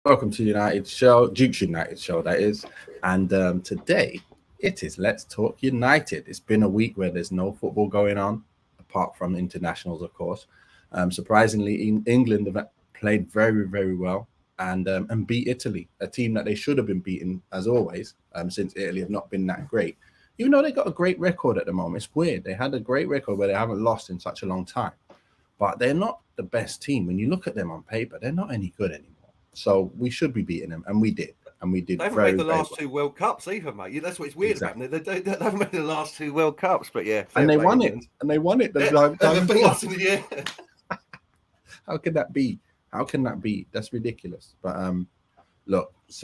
Welcome to Duke's United show, that is. And today it is Let's Talk United. It's been a week where there's no football going on, apart from internationals, of course. Surprisingly, England have played very, very well and beat Italy, a team that they should have been beaten, as always, since Italy have not been that great. Even though they got a great record at the moment, it's weird. They had a great record where they haven't lost in such a long time. But they're not the best team. When you look at them on paper, they're not any good anymore. So we should be beating them, and we did. And we did They haven't very, made the very last well. two World Cups either, mate. That's what's weird about Exactly. them. They haven't made the last two World Cups, but yeah, And fair they play, won it. England. And they won it the Yeah, time they beat before. us in the year. How can that be? How can that be? That's ridiculous. But look, it's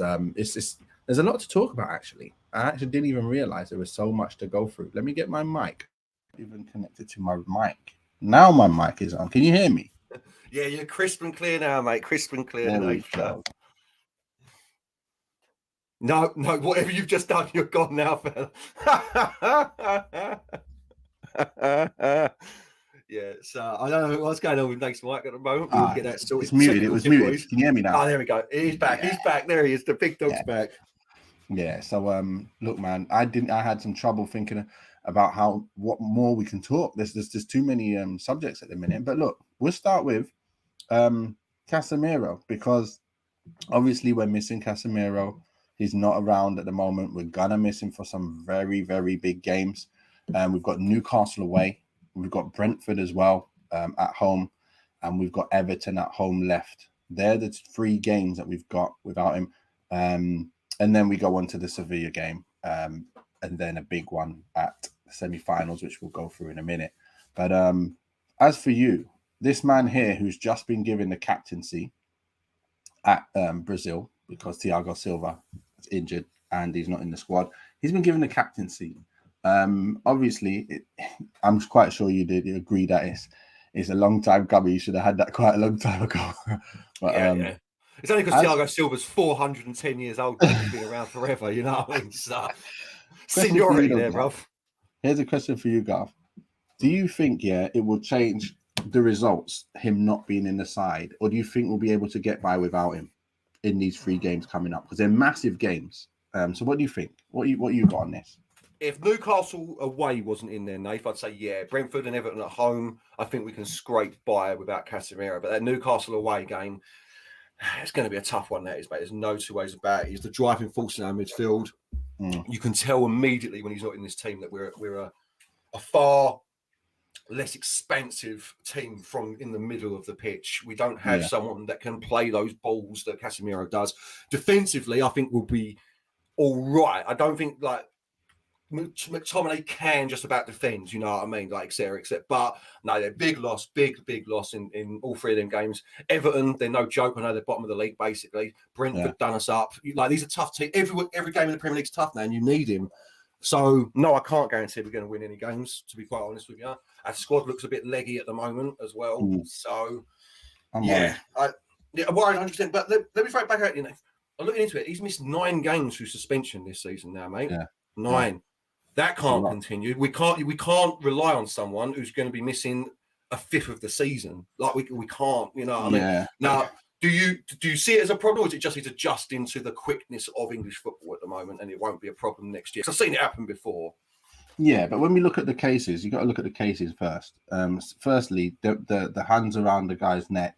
there's a lot to talk about actually. I actually didn't even realize there was so much to go through. Let me get my mic. Even connected to my mic. Now my mic is on. Can you hear me? Yeah, you're crisp and clear now, mate. Crisp and clear. There we Dave. go. No, whatever you've just done, you're gone now, fella. Yeah, so I don't know what's going on with Nate's mic at the moment. We'll get that sorted. It's muted. It Technical was muted. difficulties. Can you hear me now? Oh, there we go. He's back. Yeah. He's back. There he is. The big dog's back. Yeah. So look, man, I had some trouble thinking about what more we can talk. There's too many subjects at the minute. But look, we'll start with Casemiro, because obviously we're missing Casemiro. He's not around at the moment. We're gonna miss him for some very, very big games. We've got Newcastle away. We've got Brentford as well at home, and we've got Everton at home left. They're the three games that we've got without him. And then we go on to the Sevilla game, and then a big one at the semi-finals, which we'll go through in a minute. But as for you, this man here who's just been given the captaincy at Brazil, because Thiago Silva is injured and he's not in the squad, he's been given the captaincy. Obviously, I'm quite sure you agree that it's a long time coming. You should have had that quite a long time ago. But, yeah. It's only because Thiago Silva's 410 years old. He's been around forever, you know what I mean? So, seniority there, bro. Here's a question for you, Garth. Do you think, it will change the results, him not being in the side? Or do you think we'll be able to get by without him in these three games coming up? Because they're massive games. So what do you think? What you got on this? If Newcastle away wasn't in there, Nath, I'd say, yeah, Brentford and Everton at home, I think we can scrape by without Casemiro. But that Newcastle away game, it's going to be a tough one, that is, mate. There's no two ways about it. He's the driving force in our midfield. You can tell immediately when he's not in this team that we're a far less expansive team from in the middle of the pitch. We don't have someone that can play those balls that Casemiro does. Defensively, I think we'll be all right. I don't think McTominay can just about defend, you know what I mean, like etc. But no, they're big loss in all three of them games. Everton, they're no joke. I know they're bottom of the league basically. Brentford done us up. Like, these are tough teams. Every game in the Premier League's tough now, and you need him. So no, I can't guarantee we're going to win any games, to be quite honest with you. Our squad looks a bit leggy at the moment as well. So I'm worried 100%. But let me throw it back at you. I'm looking into it. He's missed 9 games through suspension this season now, mate. 9. That can't continue. We can't rely on someone who's going to be missing a fifth of the season. Like we can't, you know what I mean? Now, do you see it as a problem, or is it just need to adjust into the quickness of English football at the moment, and it won't be a problem next year? Because I've seen it happen before. Yeah, but when we look at the cases, you got to look at the cases first. Firstly, the hands around the guy's neck.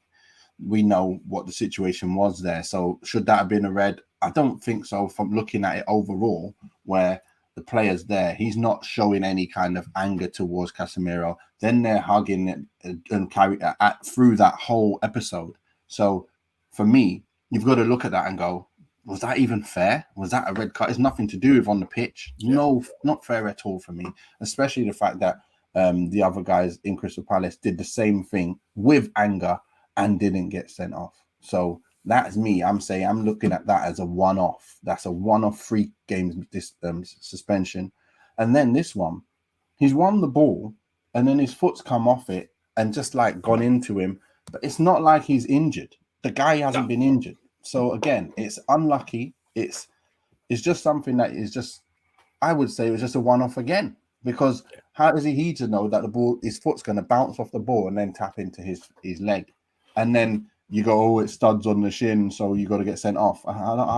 We know what the situation was there. So should that have been a red? I don't think so. From looking at it overall, where the player's there, he's not showing any kind of anger towards Casemiro. Then they're hugging and carry through that whole episode. So for me, you've got to look at that and go, was that even fair? Was that a red card? It's nothing to do with on the pitch. No, not fair at all for me. Especially the fact that the other guys in Crystal Palace did the same thing with anger and didn't get sent off. So that's me. I'm saying I'm looking at that as a one-off. That's a one-off 3 games suspension. And then this one, he's won the ball and then his foot's come off it and just like gone into him. But it's not like he's injured. The guy hasn't been injured. So again, it's unlucky. It's just something that is just, I would say it was just a one-off again. Because how is he to know that his foot's going to bounce off the ball and then tap into his leg? And then you go, oh, it studs on the shin, so you got to get sent off.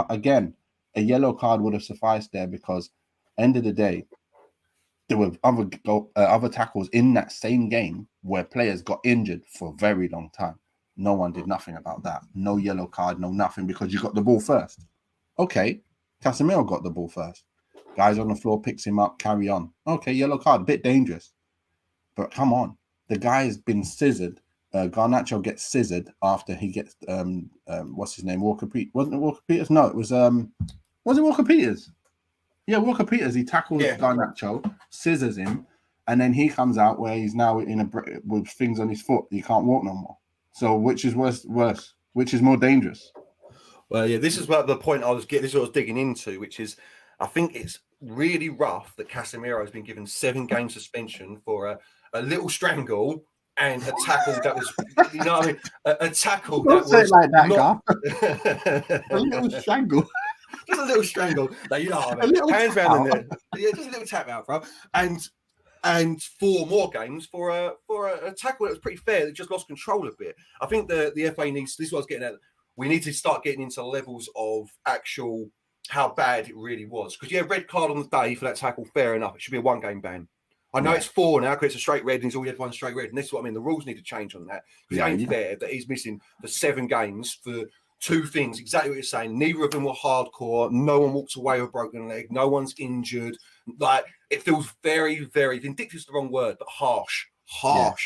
Again, a yellow card would have sufficed there because, end of the day, there were other tackles in that same game where players got injured for a very long time. No one did nothing about that. No yellow card, no nothing, because you got the ball first. Okay, Casemiro got the ball first. Guys on the floor picks him up, carry on. Okay, yellow card, a bit dangerous. But come on, the guy's been scissored. Garnacho gets scissored after he gets what's his name? Walker Peters. Wasn't it Walker Peters? No, it was Walker Peters? Yeah, Walker Peters. He tackles Garnacho, scissors him, and then he comes out where he's now with things on his foot. He can't walk no more. So which is worse? Which is more dangerous? Well, yeah, this is what the point I was getting. This is what I was digging into, which is I think it's really rough that Casemiro has been given 7-game suspension for a little strangle and a tackle that was, you know what I mean? A tackle Don't that say was it like that, not... A little strangle. Just a little strangle. Like, you know what I mean? Hands round in there. Yeah, just a little tap out, bro. And 4 more games for a tackle that was pretty fair that just lost control a bit. I think the FA needs, this is what I was getting at, we need to start getting into levels of actual how bad it really was. Because, yeah, red card on the day for that tackle, fair enough. It should be a 1-game ban. I know it's 4 now because it's a straight red and he's already had 1 straight red. And this is what I mean. The rules need to change on that. Because it ain't fair that he's missing for 7 games for 2 things. Exactly what you're saying. Neither of them were hardcore. No one walked away with a broken leg. No one's injured. Like, it feels very, very, vindictive is the wrong word, but harsh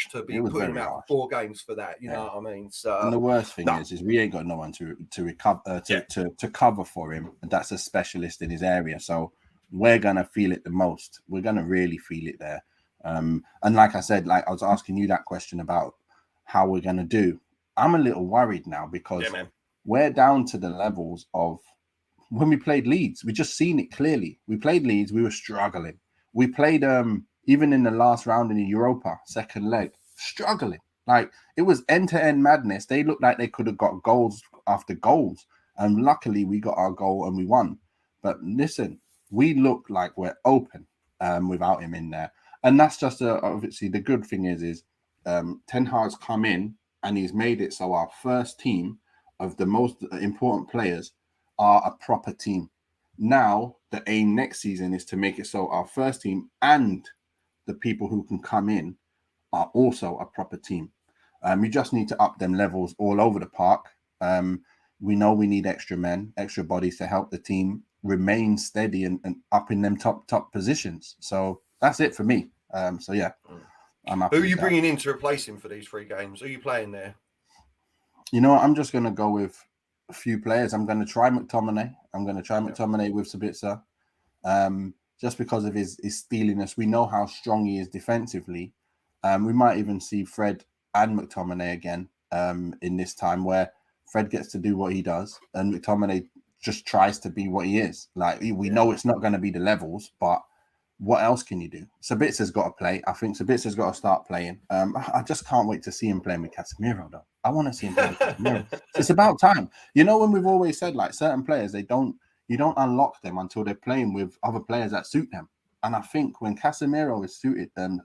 to be putting him out for 4 games for that. You know what I mean? So, and the worst thing is we ain't got no one to recover to cover for him, and that's a specialist in his area. So we're gonna feel it the most. We're gonna really feel it there. And like I said, like I was asking you that question about how we're gonna do. I'm a little worried now because we're down to the levels of when we played Leeds. We just seen it clearly. We played Leeds. We were struggling. We played even in the last round in the Europa, second leg, struggling. Like, it was end-to-end madness. They looked like they could have got goals after goals. And luckily, we got our goal and we won. But listen, we look like we're open without him in there. And that's just obviously the good thing is Ten Hag's come in and he's made it so our first team of the most important players are a proper team. Now, the aim next season is to make it so our first team and the people who can come in are also a proper team. We just need to up them levels all over the park. We know we need extra men, extra bodies to help the team remain steady and up in them top positions. So that's it for me. I'm happy. Who are you bringing in to replace him for these 3 games? Who are you playing there? You know what? I'm just going to go with a few players. I'm going to try McTominay. McTominay with Sabitzer. Just because of his steeliness. We know how strong he is defensively. We might even see Fred and McTominay again in this time where Fred gets to do what he does and McTominay just tries to be what he is. Like, we know it's not going to be the levels, but what else can you do? Sabitzer's got to play. I think Sabitzer's got to start playing. I just can't wait to see him playing with Casemiro, though. I want to see him playing with Casemiro. It's about time. You know, when we've always said, like, certain players, you don't unlock them until they're playing with other players that suit them. And I think when Casemiro is suited and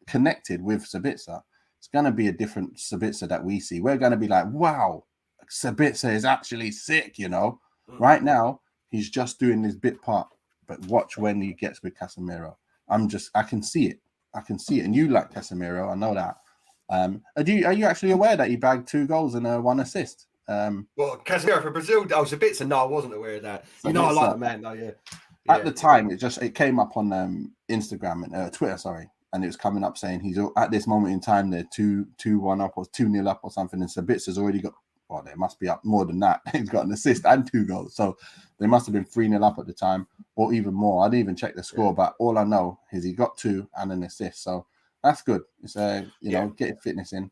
connected with Sabitzer, it's going to be a different Sabitzer that we see. We're going to be like, wow, Sabitzer is actually sick, you know. Right now, he's just doing this bit part. But watch when he gets with Casemiro. I can see it. And you like Casemiro, I know that. Are you actually aware that he bagged 2 goals and 1 assist? Well, Casemiro for Brazil, I was a bit, so no, I wasn't aware of that. You know, I like the man, though, yeah. At the time, it came up on Instagram and Twitter, sorry, and it was coming up saying he's at this moment in time they're 2-1 up or 2-0 up or something, and Sabitzer's already got. Well, they must be up more than that. He's got an assist and 2 goals, so they must have been 3-0 up at the time, or even more. I didn't even check the score, but all I know is he got 2 and an assist, so that's good. It's get your fitness in.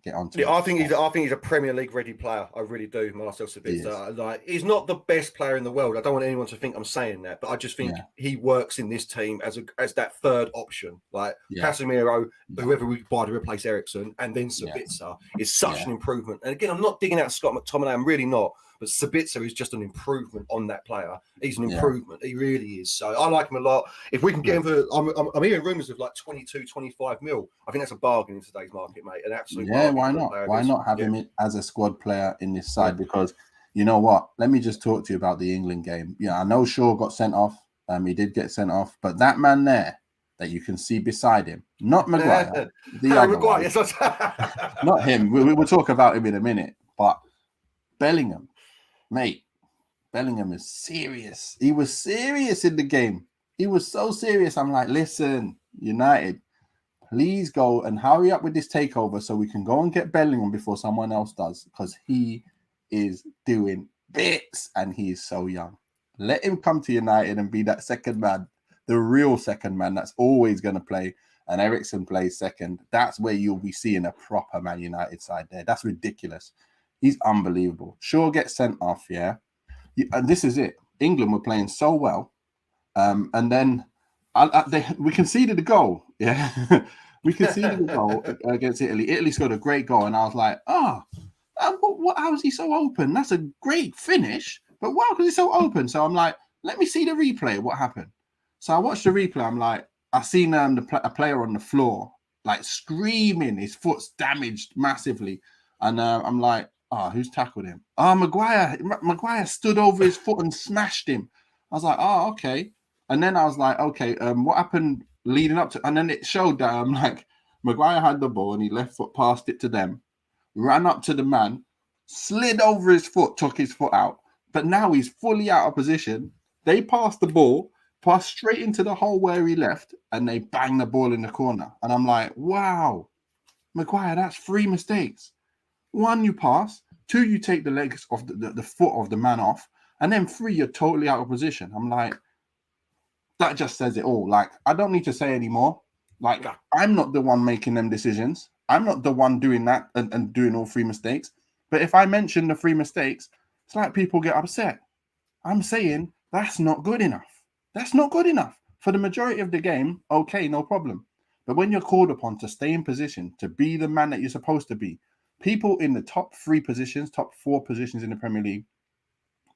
Get on to it. I think he's a Premier League ready player. I really do, Marcel Sabitzer. Like, he's not the best player in the world. I don't want anyone to think I'm saying that, but I just think he works in this team as that third option. Like Casemiro, whoever we buy to replace Eriksen, and then Sabitzer is such an improvement. And again, I'm not digging out Scott McTominay. I'm really not. But Sabitzer is just an improvement on that player. He's an improvement. He really is. So I like him a lot. If we can get him for, I'm hearing rumours of like 22, 25 mil. I think that's a bargain in today's market, mate. An absolute bargain. Why not? Why not have him as a squad player in this side? Because you know what? Let me just talk to you about the England game. Yeah, I know Shaw got sent off. He did get sent off, but that man there that you can see beside him, not Maguire, the other Maguire, not him. We'll talk about him in a minute. But Bellingham, mate, Bellingham is serious. He was serious in the game. He was so serious. I'm like, listen, United, please go and hurry up with this takeover so we can go and get Bellingham before someone else does, because he is doing bits and he is so young. Let him come to United and be that second man, the real second man that's always going to play. And Eriksen plays second. That's where you'll be seeing a proper Man United side there. That's ridiculous. He's unbelievable. Shaw gets sent off, and this is it. England were playing so well. And then we conceded a goal. We conceded a goal against Italy. Italy scored a great goal. And I was like, how is he so open? That's a great finish. But why was he so open? So I'm like, let me see the replay. What happened? So I watched the replay. I'm like, I seen a player on the floor, like screaming. His foot's damaged massively. And I'm like, who's tackled him? Maguire. Maguire stood over his foot and smashed him. I was like, okay. And then I was like, okay, what happened leading up to? And then it showed that Maguire had the ball and he left foot passed it to them, ran up to the man, slid over his foot, took his foot out. But now he's fully out of position. They passed the ball, passed straight into the hole where he left, and they banged the ball in the corner. And I'm like, wow, Maguire, that's 3 mistakes. 1, you pass. 2, you take the legs of the foot of the man off. And then 3, you're totally out of position. I'm like, that just says it all. Like, I don't need to say any more. Like, I'm not the one making them decisions. I'm not the one doing that and doing all 3 mistakes. But if I mention the 3 mistakes, it's like people get upset. I'm saying that's not good enough. That's not good enough. For the majority of the game, okay, no problem. But when you're called upon to stay in position, to be the man that you're supposed to be, people in the top 3 positions, top 4 positions in the Premier League,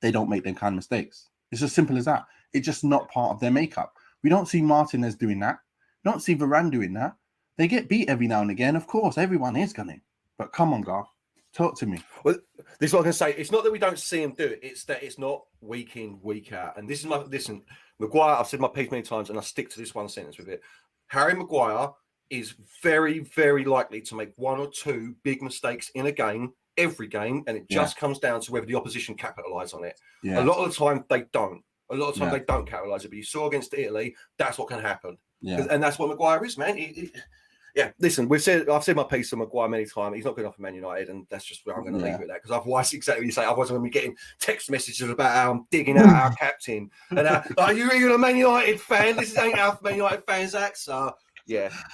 they don't make them kind of mistakes. It's as simple as that. It's just not part of their makeup. We don't see Martinez doing that. We don't see Varane doing that. They get beat every now and again. Of course, everyone is going to. But come on, Garth. Talk to me. Well, this is what I can say. It's not that we don't see him do it. It's that it's not week in, week out. And this is listen, Maguire, I've said my piece many times and I stick to this one sentence with it. Harry Maguire is very, very likely to make 1 or 2 big mistakes in a game, every game. And it just comes down to whether the opposition capitalise on it. Yeah. A lot of the time they don't. A lot of the time they don't capitalise it. But you saw against Italy, that's what can happen. Yeah. And that's what Maguire is, man. Listen, I've said my piece on Maguire many times. He's not good enough for Man United, and that's just where I'm going to leave it at that. Because otherwise, exactly what you say, otherwise I'm going to be getting text messages about how I'm digging out our captain. And are you even a Man United fan? This ain't how Man United fans act. So,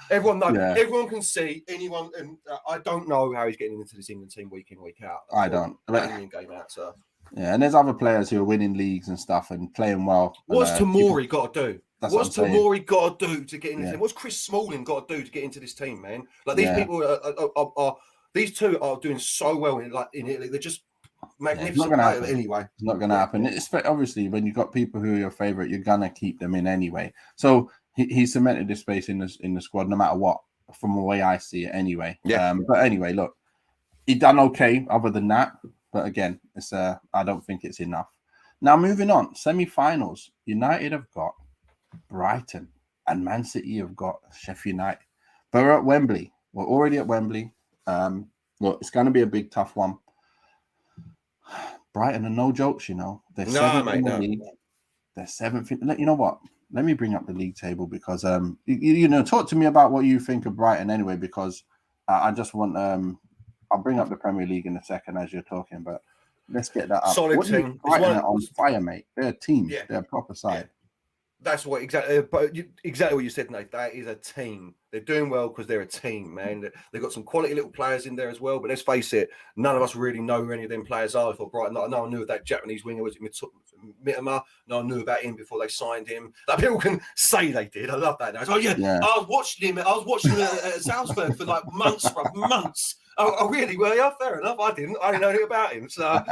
everyone knows. Yeah. Everyone can see anyone. And I don't know how he's getting into this England team week in, week out. I don't. Game out, so. Yeah, and there's other players who are winning leagues and stuff and playing well. What's Tomori got to do? What's Tomori got to do to get into this team? What's Chris Smalling got to do to get into this team, man? Like these people are these two are doing so well in Italy. They're just magnificent. Anyway, it's not going to happen. It's obviously when you've got people who are your favorite, you're gonna keep them in anyway. So he cemented his space in the squad, no matter what, from the way I see it. Anyway, but anyway, look, he done okay. Other than that, but again, it's I don't think it's enough. Now moving on, semi-finals. United have got Brighton and Man City have got Sheffield United. But we're at Wembley. We're already at Wembley. Look, it's going to be a big, tough one. Brighton are no jokes, you know. They're seventh in the league. They're seventh. You know what? Let me bring up the league table because, you know, talk to me about what you think of Brighton anyway, because I just want, I'll bring up the Premier League in a second as you're talking, but let's get that up. Solid team. Brighton are on fire, mate. They're a team. Yeah. They're a proper side. Yeah. That's what exactly what you said, Nate. That is a team. They're doing well because they're a team, man. They've got some quality little players in there as well. But let's face it, none of us really know who any of them players are for Brighton. No one knew that Japanese winger was Mitama. No one knew about him before they signed him. Like, people can say they did. I love that. Now. I was watching him. I was watching him at Salzburg for like months. Oh, really? Well, yeah, fair enough. I didn't know anything about him. So,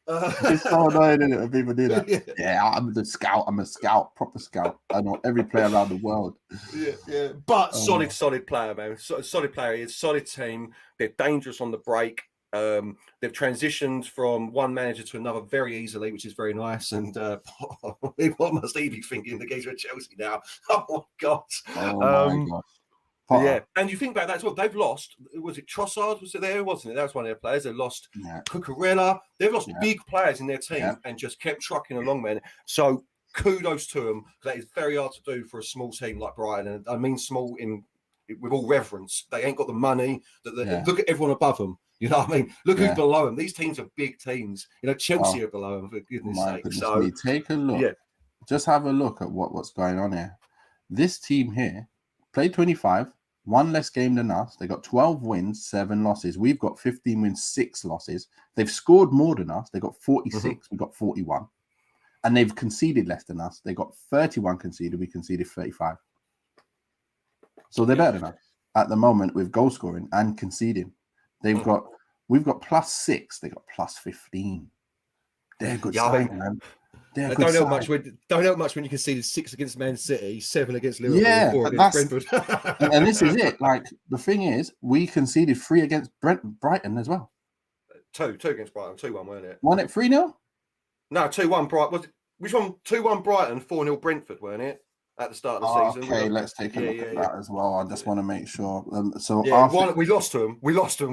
It's so annoying, isn't it, when people do that. yeah. Yeah, I'm the scout. I'm a scout, proper scout. I know every player around the world. Yeah. But Oh. solid player, man. Solid player. He's a solid team. They're dangerous on the break. They've transitioned from one manager to another very easily, which is very nice. And what must he be thinking? The guys are at Chelsea now. Oh my God. Oh my gosh. Potter. Yeah, and you think about that as well. They've lost. Was it Trossard? Was it there? Wasn't it? That was one of their players. They lost Cucurella. They've lost big players in their team and just kept trucking along, man. So kudos to them. That is very hard to do for a small team like Brighton. And I mean small with all reverence. They ain't got the money. Look at everyone above them. You know what I mean? Look who's below them. These teams are big teams. You know, Chelsea are below them, for goodness sake. So take a look. Yeah. Just have a look at what's going on here. This team here played 25, one less game than us. They got 12 wins, 7 losses. We've got 15 wins, 6 losses. They've scored more than us. They got 46. We got 41. And they've conceded less than us. They got 31 conceded. We conceded 35. So they're better than us at the moment with goal scoring and conceding. We've got +6. They got +15. They're a good side, man. Don't help much when you conceded 6 against Man City, 7 against Liverpool, 4 against Brentford. and this is it. Like, the thing is, we conceded 3 against Brighton as well. 2 against Brighton, 2-1, weren't it? Won it 3-0? No, 2-1 Brighton. Was it, which one? 2-1 Brighton, 4-0 Brentford, weren't it? At the start of the season. Okay, let's take a look at that as well. I just want to make sure. We lost to them.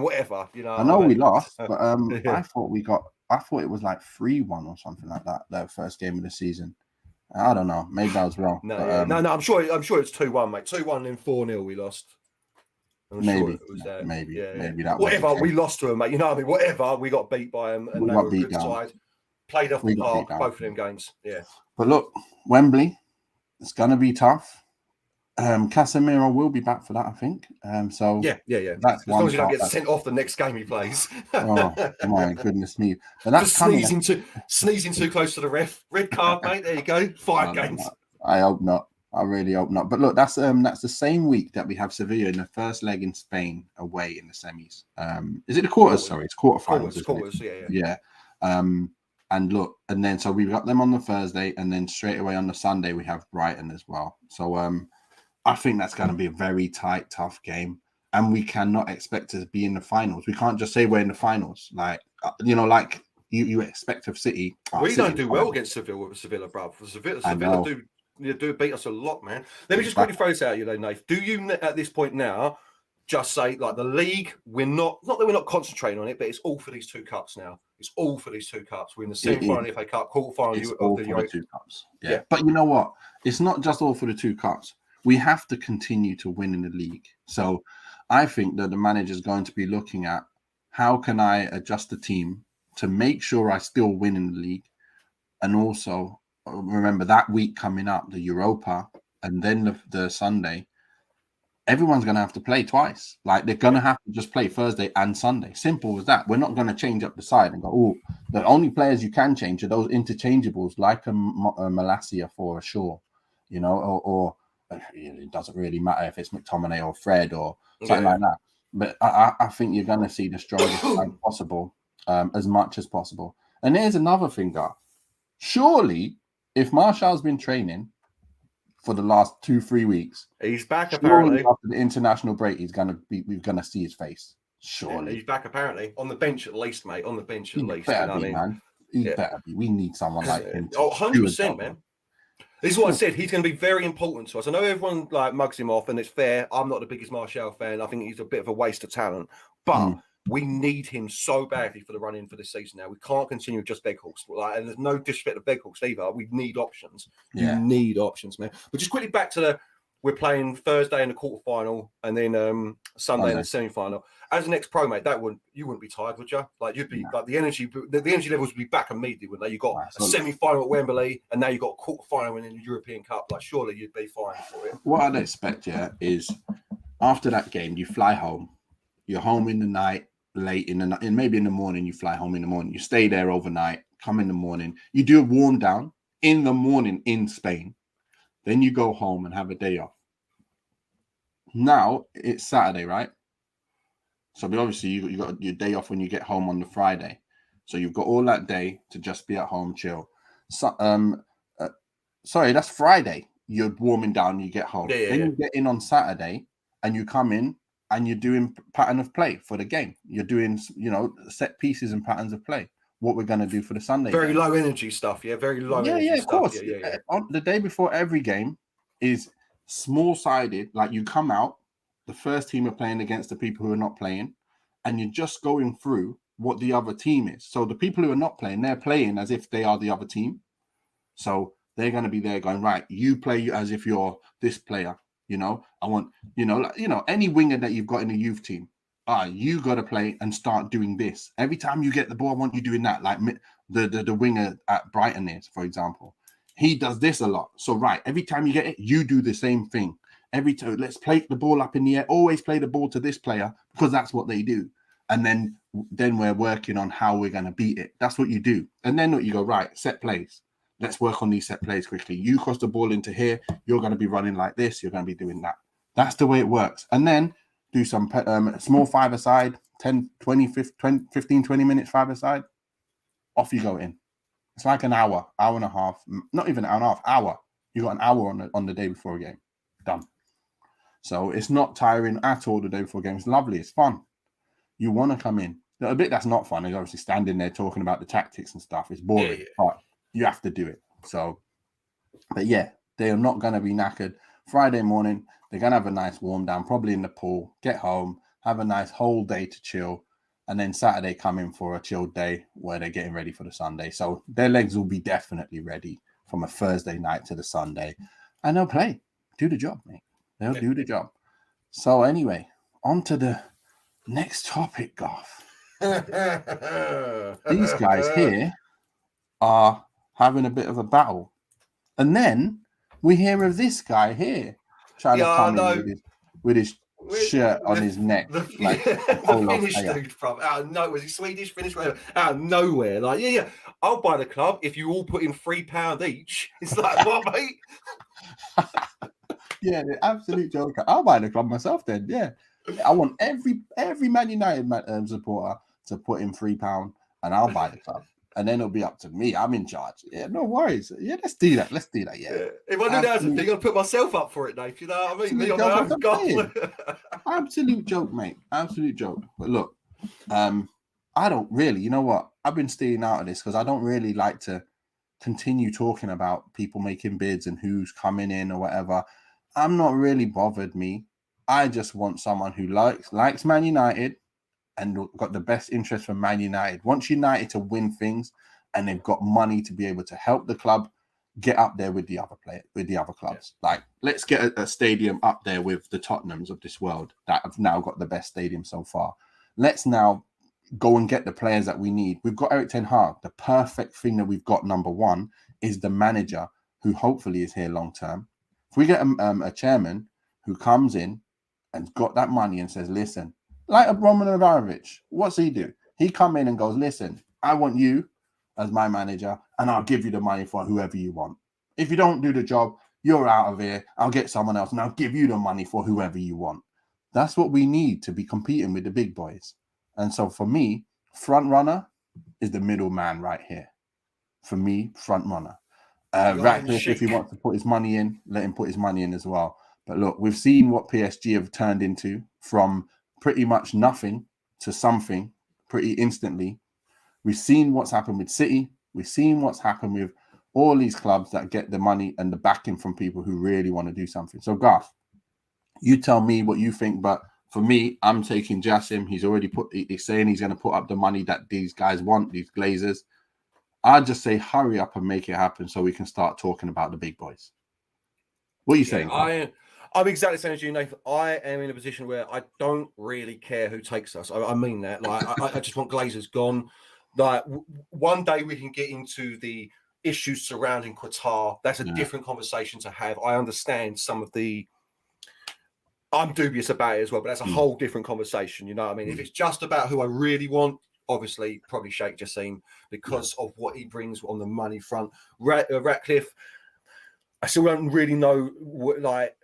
Whatever. You know. I know we lost, but I thought it was like 3-1 or something like that. That first game of the season. I don't know. Maybe I was wrong. No, I'm sure it's 2-1, mate. 2-1 and 4-0 we lost. Maybe it was that. Maybe that. Whatever, we lost to them, mate. You know what I mean? Whatever, we got beat by them, and they were a good side. Played off the park, both of them games. Yeah. But look, Wembley. It's gonna be tough. Casemiro will be back for that, I think. So yeah. That's as long as he don't get sent off the next game he plays. Oh my goodness me! But that's sneezing too close to the ref. Red card, mate. There you go. 5 games. I hope not. I really hope not. But look, that's the same week that we have Sevilla in the first leg in Spain away in the semis. Is it the quarters? Sorry, it's quarterfinals. Quarters. Yeah. And look, and then so we've got them on the Thursday, and then straight away on the Sunday we have Brighton as well. So I think that's going to be a very tight, tough game, and we cannot expect to be in the finals. We can't just say we're in the finals, like you expect of City. We don't do well against Sevilla, bruv. Sevilla do beat us a lot, man. Let me just quickly throw this out you, though, Nath. Do you at this point now just say, like, the league, we're not that we're not concentrating on it, but it's all for these 2 cups now. It's all for these 2 cups. We're in the semi-final FA Cup, quarter-final of the Euro. 2 cups. Yeah. But you know what? It's not just all for the 2 cups. We have to continue to win in the league. So I think that the manager is going to be looking at how can I adjust the team to make sure I still win in the league. And also, remember that week coming up, the Europa, and then the Sunday, everyone's going to have to play twice. Like, they're going to have to just play Thursday and Sunday. Simple as that. We're not going to change up the side and go, oh, the only players you can change are those interchangeables like a Malacia for a Shaw, you know, or it doesn't really matter if it's McTominay or Fred or something like that. But I think you're going to see the strongest side possible, as much as possible. And here's another thing, Gar. Surely, if Martial's been training for the last 2-3 weeks, he's back apparently. After the international break, we're gonna see his face. Surely he's back apparently on the bench at least, mate. On the bench at least. Better be, man. He better be. We need someone like him. 100%, man. This is what I said. He's going to be very important to us. I know everyone mugs him off, and it's fair. I'm not the biggest Martial fan. I think he's a bit of a waste of talent, but we need him so badly for the run-in for this season now. We can't continue with just Weghorst. And there's no disrespect to Weghorst either. We need options. You need options, man. But just quickly back to we're playing Thursday in the quarterfinal, and then Sunday in the semi-final. As an ex-pro, mate, you wouldn't be tired, would you? Like, you'd be like the energy levels would be back immediately, wouldn't they? You got a semi-final at Wembley, and now you got a quarterfinal in the European Cup. Like, surely you'd be fine for it. What I'd expect, is after that game, you fly home. You're home in the night, late in the night, and maybe in the morning. You fly home in the morning. You stay there overnight. Come in the morning. You do a warm down in the morning in Spain. Then you go home and have a day off. Now it's Saturday, right? So obviously you got your day off when you get home on the Friday. So you've got all that day to just be at home, chill. So, sorry, that's Friday. You're warming down, you get home. Then you get in on Saturday and you come in and you're doing pattern of play for the game. You're doing, set pieces and patterns of play. What we're going to do for the Sunday Very game. low energy stuff. Yeah, very low energy of stuff. Course. Yeah. On the day before every game is small-sided. Like you come out, the first team are playing against the people who are not playing, and you're just going through what the other team is. So the people who are not playing, they're playing as if they are the other team. So they're going to be there going, right, you play as if you're this player. I want, any winger that you've got in the youth team, you got to play and start doing this. Every time you get the ball, I want you doing that. Like the winger at Brighton is, for example. He does this a lot. So, right, every time you get it, you do the same thing. Every time, let's play the ball up in the air. Always play the ball to this player because that's what they do. And then we're working on how we're going to beat it. That's what you do. And then you go, right, set plays. Let's work on these set plays quickly. You cross the ball into here. You're going to be running like this. You're going to be doing that. That's the way it works. And then do some small five-a-side, 10, 20, 15, 20 minutes five-a-side. Off you go in. It's like an hour and a half. Not even an hour and a half, hour. You got an hour on the day before a game. Done. So it's not tiring at all the day before a game. It's lovely. It's fun. You want to come in. A bit that's not fun is obviously standing there talking about the tactics and stuff. It's boring, but you have to do it. So, but yeah, they are not going to be knackered. Friday morning, they're going to have a nice warm down, probably in the pool, get home, have a nice whole day to chill. And then Saturday come in for a chilled day where they're getting ready for the Sunday. So their legs will be definitely ready from a Thursday night to the Sunday. And they'll play. Do the job, mate. They'll do the job. So anyway, on to the next topic, Garth. These guys here are having a bit of a battle. And then we hear of this guy here trying to come in with his shirt on his neck, like the Finnish dude from out of nowhere. Was he Swedish, Finnish, whatever? Out of nowhere, like I'll buy the club if you all put in £3 each. It's like what, mate? Yeah, the absolute joker. I'll buy the club myself then. Yeah, I want every Man United supporter to put in £3, and I'll buy the club. And then it'll be up to me. I'm in charge. Yeah, no worries. Yeah, let's do that. Yeah. If I knew that was the thing, I'd put myself up for it, Dave. You know what I mean? Me on my own goal. Absolute joke, mate. Absolute joke. But look, I don't really, you know what? I've been staying out of this because I don't really like to continue talking about people making bids and who's coming in or whatever. I'm not really bothered, me. I just want someone who likes Man United and got the best interest from Man United. Wants United to win things, and they've got money to be able to help the club get up there with the other clubs. Yeah. Like, let's get a stadium up there with the Tottenhams of this world that have now got the best stadium so far. Let's now go and get the players that we need. We've got Erik ten Hag. The perfect thing that we've got, number one, is the manager who hopefully is here long term. If we get a chairman who comes in and got that money and says, listen, like a Roman Abramovich, what's he do? He come in and goes, listen, I want you as my manager, and I'll give you the money for whoever you want. If you don't do the job, you're out of here. I'll get someone else, and I'll give you the money for whoever you want. That's what we need to be competing with the big boys. And so for me, front runner is the middleman right here. For me, front runner. Ratcliffe, if he wants to put his money in, let him put his money in as well. But look, we've seen what PSG have turned into from pretty much nothing to something pretty instantly. We've seen what's happened with City. We've seen what's happened with all these clubs that get the money and the backing from people who really want to do something. So, Garth, you tell me what you think. But for me, I'm taking Jassim. He's saying he's going to put up the money that these guys want, these Glazers. I'd just say hurry up and make it happen so we can start talking about the big boys. What are you saying? I'm exactly the same as you, Nathan. I am in a position where I don't really care who takes us. I mean that. Like, I just want Glazers gone. Like, one day we can get into the issues surrounding Qatar. That's a different conversation to have. I understand some of the. I'm dubious about it as well, but that's a whole different conversation. You know what I mean? If it's just about who I really want, obviously, probably Sheikh Jassim because of what he brings on the money front. Ratcliffe, I still don't really know what, like.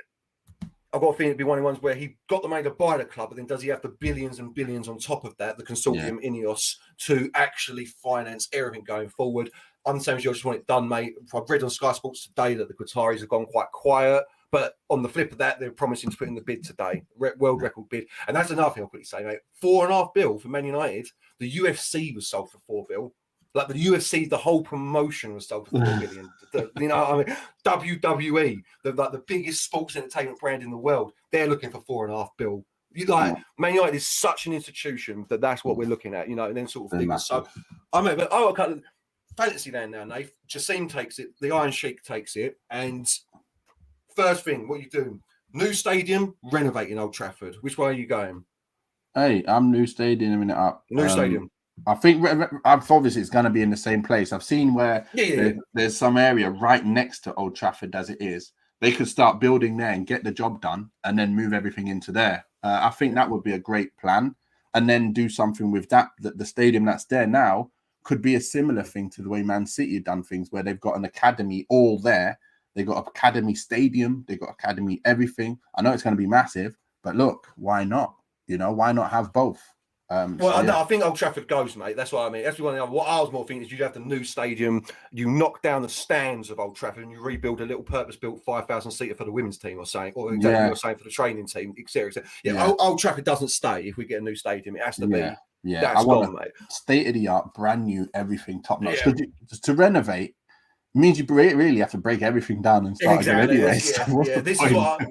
I've got a feeling it'd be one of the ones where he got the money to buy the club, but then does he have the billions and billions on top of that, the consortium Ineos, to actually finance everything going forward? I'm the same as you. I just want it done, mate. I've read on Sky Sports today that the Qataris have gone quite quiet, but on the flip of that, they're promising to put in the bid today, world record bid. And that's another thing I'll quickly say, mate. $4.5 billion for Man United. The UFC was sold for $4 billion. Like the UFC, the whole promotion was sold for $4 billion. You know, I mean, WWE, the biggest sports entertainment brand in the world, they're looking for $4.5 billion. Man United is such an institution that's what we're looking at, you know, and then sort of things. So, I mean, but I kind of fantasy land now, Nate. Jassim takes it, the Iron Sheikh takes it, and first thing, what are you doing? New stadium, renovating Old Trafford. Which way are you going? Hey, I'm new stadium it up. New stadium. I think obviously it's going to be in the same place. I've seen where there's some area right next to Old Trafford as it is. They could start building there and get the job done and then move everything into there. I think that would be a great plan. And then do something with that the stadium that's there now could be a similar thing to the way Man City have done things, where they've got an academy all there. They've got an academy stadium. They've got academy everything. I know it's going to be massive, but look, why not? You know, why not have both? I think Old Trafford goes, mate. That's what I mean. That's what I was more thinking is you have the new stadium, you knock down the stands of Old Trafford, and you rebuild a little purpose-built 5,000 seater for the women's team, or something, or exactly what you're saying for the training team, etc. Old Trafford doesn't stay if we get a new stadium. It has to be. Yeah, that's I want mate. State of the art, brand new, everything top notch. To renovate means you really have to break everything down and start again anyway. This is what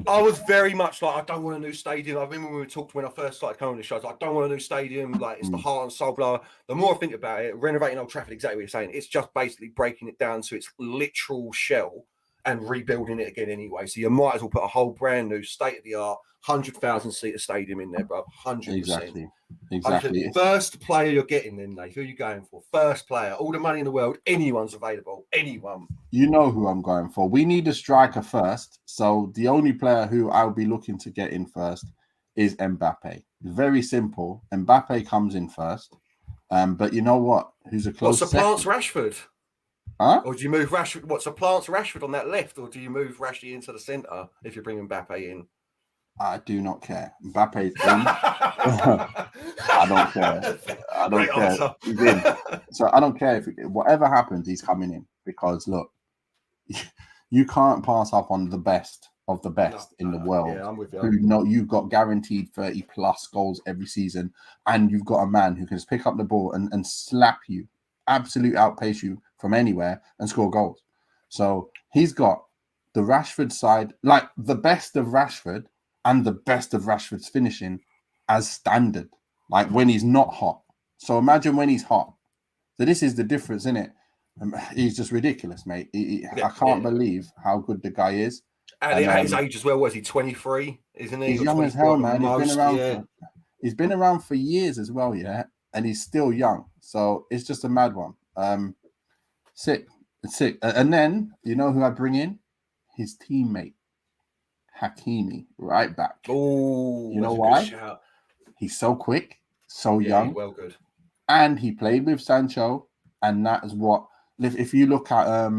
I was very much like. I don't want a new stadium. I remember when we talked when I first started coming on the show. I don't want a new stadium. Like it's the heart and soul blower. The more I think about it, renovating Old Trafford, exactly what you're saying. It's just basically breaking it down to its literal shell and rebuilding it again anyway. So you might as well put a whole brand new state of the art 100,000 seater stadium in there, bro. 100%. Exactly. First player you're getting then, Nate. Who are you going for? First player. All the money in the world. Anyone's available. Anyone. You know who I'm going for. We need a striker first. So the only player who I'll be looking to get in first is Mbappe. Very simple. Mbappe comes in first. But you know what? Who's a close supplants Rashford? Huh? Or do you move Rashford? Supplants Rashford on that left? Or do you move Rashford into the centre if you bring Mbappe in? I do not care. Mbappe's in. I don't care. I don't care. He's in. So I don't care if whatever happens, he's coming in, because look, you can't pass up on the best of the best in the world. Yeah, I'm with you. Who know you've got guaranteed 30 plus goals every season, and you've got a man who can just pick up the ball and slap you, absolute outpace you from anywhere and score goals. So he's got the Rashford side, like the best of Rashford and the best of Rashford's finishing as standard, like when he's not hot. So imagine when he's hot. So this is the difference, isn't it? He's just ridiculous, mate. I can't believe how good the guy is. And at his age as well, was he 23? Isn't he? He's young as hell, man. He's been around for years as well, yeah, and he's still young. So it's just a mad one. Sick. And then you know who I bring in? His teammate, Hakimi, right back. Oh, you know why? He's so quick, so young, well good, and he played with Sancho, and that is what. If you look at,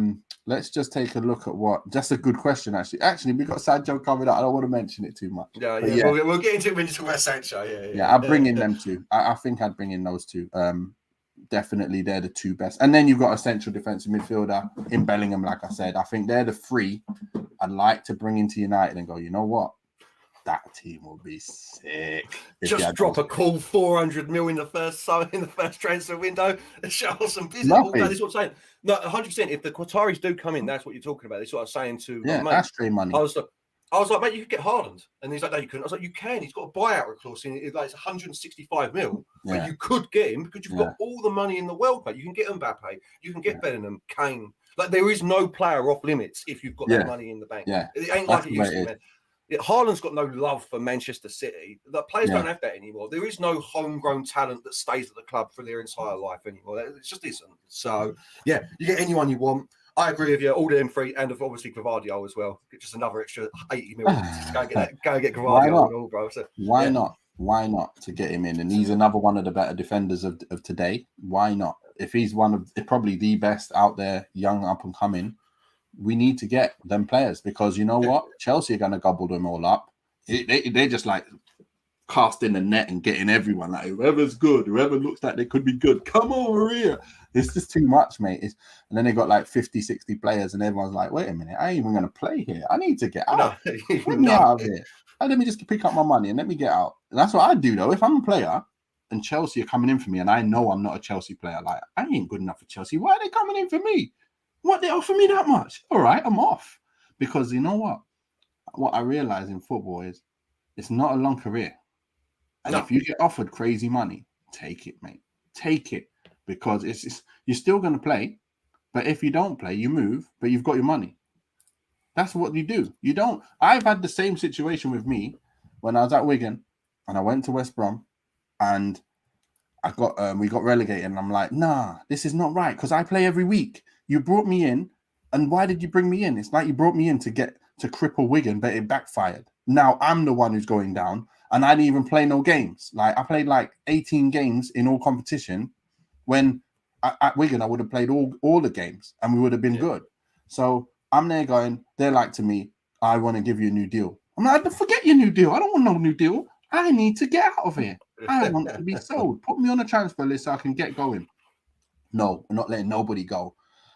let's just take a look at what. That's a good question, actually. Actually, we got Sancho coming up. I don't want to mention it too much. Yeah. We'll get into it when you talk about Sancho. Yeah. I'll bring in them two. I think I'd bring in those two. Definitely, they're the two best. And then you've got a central defensive midfielder in Bellingham, like I said. I think they're the three I'd like to bring into United and go, you know what? That team will be sick. Just drop a cool 400 mil in the first transfer window and show us some business. This is what I'm saying. No, 100%. If the Qataris do come in, that's what you're talking about. That's what I was saying to mate. Ashtray money. I was like, mate, you could get Haaland. And he's like, no, you couldn't. I was like, you can. He's got a buyout clause in it. Like, it's 165 mil. Yeah. But you could get him because you've got all the money in the world, mate. You can get Mbappe. You can get Bellingham, Kane. Like, there is no player off limits if you've got that money in the bank. Yeah. It ain't like it used to, man. Haaland's got no love for Manchester City. The players don't have that anymore. There is no homegrown talent that stays at the club for their entire life anymore. It just isn't. So, you get anyone you want. I agree with you. All the M3 and obviously Gvardiol as well. Just another extra 80 million. Go and get Gvardiol, bro. So, Why not? Why not to get him in? And he's another one of the better defenders of today. Why not? If he's one of probably the best out there, young up and coming, we need to get them players because you know what? Chelsea are going to gobble them all up. They're just like casting the net and getting everyone, like whoever's good, whoever looks like they could be good, come over here. It's just too much, mate. And then they got like 50, 60 players and everyone's like, wait a minute, I ain't even going to play here. I need to get out. Let me out of here. And let me just pick up my money and let me get out. And that's what I do, though. If I'm a player and Chelsea are coming in for me and I know I'm not a Chelsea player, like, I ain't good enough for Chelsea. Why are they coming in for me? What, they offer me that much? All right, I'm off. Because you know what? What I realize in football is it's not a long career. And if you get offered crazy money, take it, mate. Take it. Because you're still going to play. But if you don't play, you move, but you've got your money. That's what you do. You don't. I've had the same situation with me when I was at Wigan and I went to West Brom and we got relegated and I'm like, nah, this is not right because I play every week. You brought me in, and why did you bring me in? It's like you brought me in to cripple Wigan, but it backfired. Now I'm the one who's going down, and I didn't even play no games. Like I played like 18 games in all competition. When at Wigan I would have played all the games, and we would have been good. So I'm there going, they're like to me, I want to give you a new deal. I'm like, forget your new deal. I don't want no new deal. I need to get out of here. I want to be sold. Put me on a transfer list so I can get going. No, we're not letting nobody go.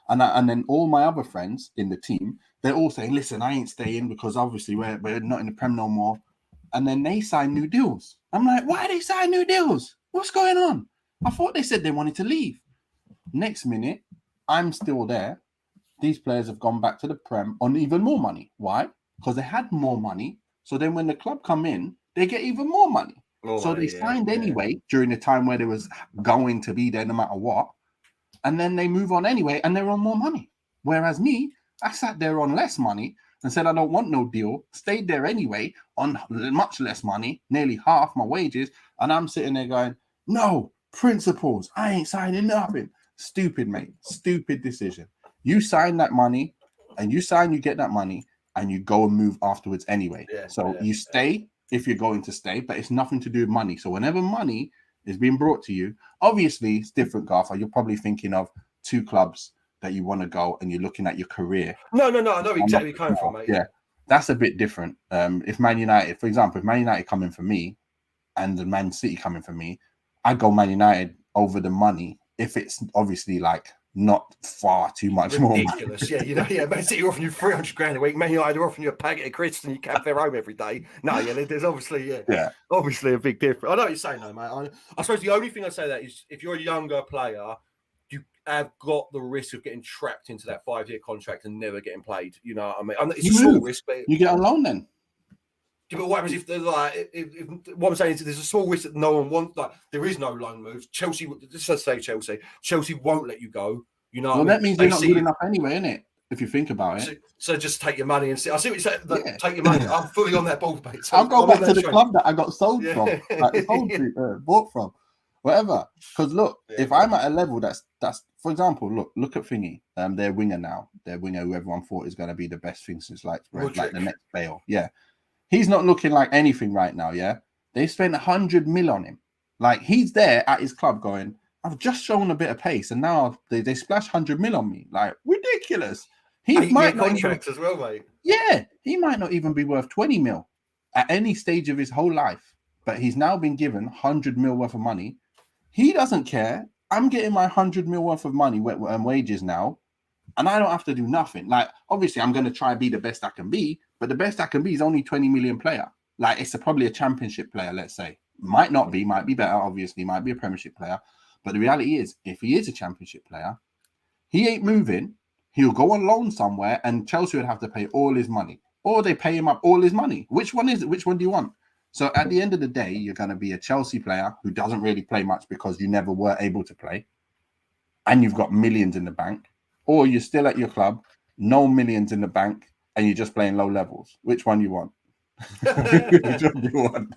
And then all my other friends in the team, they're all saying, listen, I ain't staying because obviously we're not in the Prem no more. And then they sign new deals. I'm like, why they sign new deals? What's going on? I thought they said they wanted to leave. Next minute, I'm still there. These players have gone back to the Prem on even more money. Why? Because they had more money. So then when the club come in, they get even more money. They signed anyway during the time where they was going to be there no matter what. And then they move on anyway and they're on more money. Whereas me, I sat there on less money and said, I don't want no deal. Stayed there anyway on much less money, nearly half my wages. And I'm sitting there going, no, principles. I ain't signing nothing. Stupid, mate. Stupid decision. You sign that money and you get that money and you go and move afterwards anyway. You stay if you're going to stay, but it's nothing to do with money. So whenever money is being brought to you, obviously it's different, Garth. You're probably thinking of two clubs that you want to go and you're looking at your career. No. I know exactly where you're coming from, mate. Yeah, that's a bit different. If Man United, for example, if Man United coming for me and the Man City coming for me, I'd go Man United over the money if it's obviously like not far too much more. Ridiculous. Man City are offering you 300 grand a week. Man United are offering you a packet of crisps and you can't fare home every day. No, there's obviously obviously a big difference. I know what you're saying though, mate. I suppose the only thing I'd say that is if you're a younger player, you have got the risk of getting trapped into that 5-year contract and never getting played. You know what I mean? It's a small risk, but you get on loan then. Yeah, but what happens if there's like if what I'm saying is there's a small risk that no one wants, like there is no loan moves. Chelsea, let's say Chelsea won't let you go. You know, that means you're not good enough anyway, isn't it? If you think about it. So just take your money and see. I see what you're saying. Take your money. I'm fully on that ball, mate. So I'll go back to the club that I got sold from, bought from, whatever. Because look, if I'm at a level that's for example, look at Thingy. Their winger now, who everyone thought is going to be the best thing since like the next Bale. Yeah. He's not looking like anything right now, yeah? They spent 100 mil on him. Like, he's there at his club going, I've just shown a bit of pace, and now they splash 100 mil on me. Like, ridiculous. He might not contracts as well, mate. Yeah, he might not even be worth 20 mil at any stage of his whole life. But he's now been given 100 mil worth of money. He doesn't care. I'm getting my 100 mil worth of money wages now, and I don't have to do nothing. Like, obviously, I'm going to try and be the best I can be, but the best I can be is only 20 million player. Like, it's probably a championship player, let's say. Might not be, might be better, obviously, might be a premiership player. But the reality is, if he is a championship player, he ain't moving. He'll go on loan somewhere, and Chelsea would have to pay all his money. Or they pay him up all his money. Which one is it? Which one do you want? So at the end of the day, you're going to be a Chelsea player who doesn't really play much because you never were able to play. And you've got millions in the bank. Or you're still at your club, no millions in the bank, and you're just playing low levels. Which one you want? Which one do you want?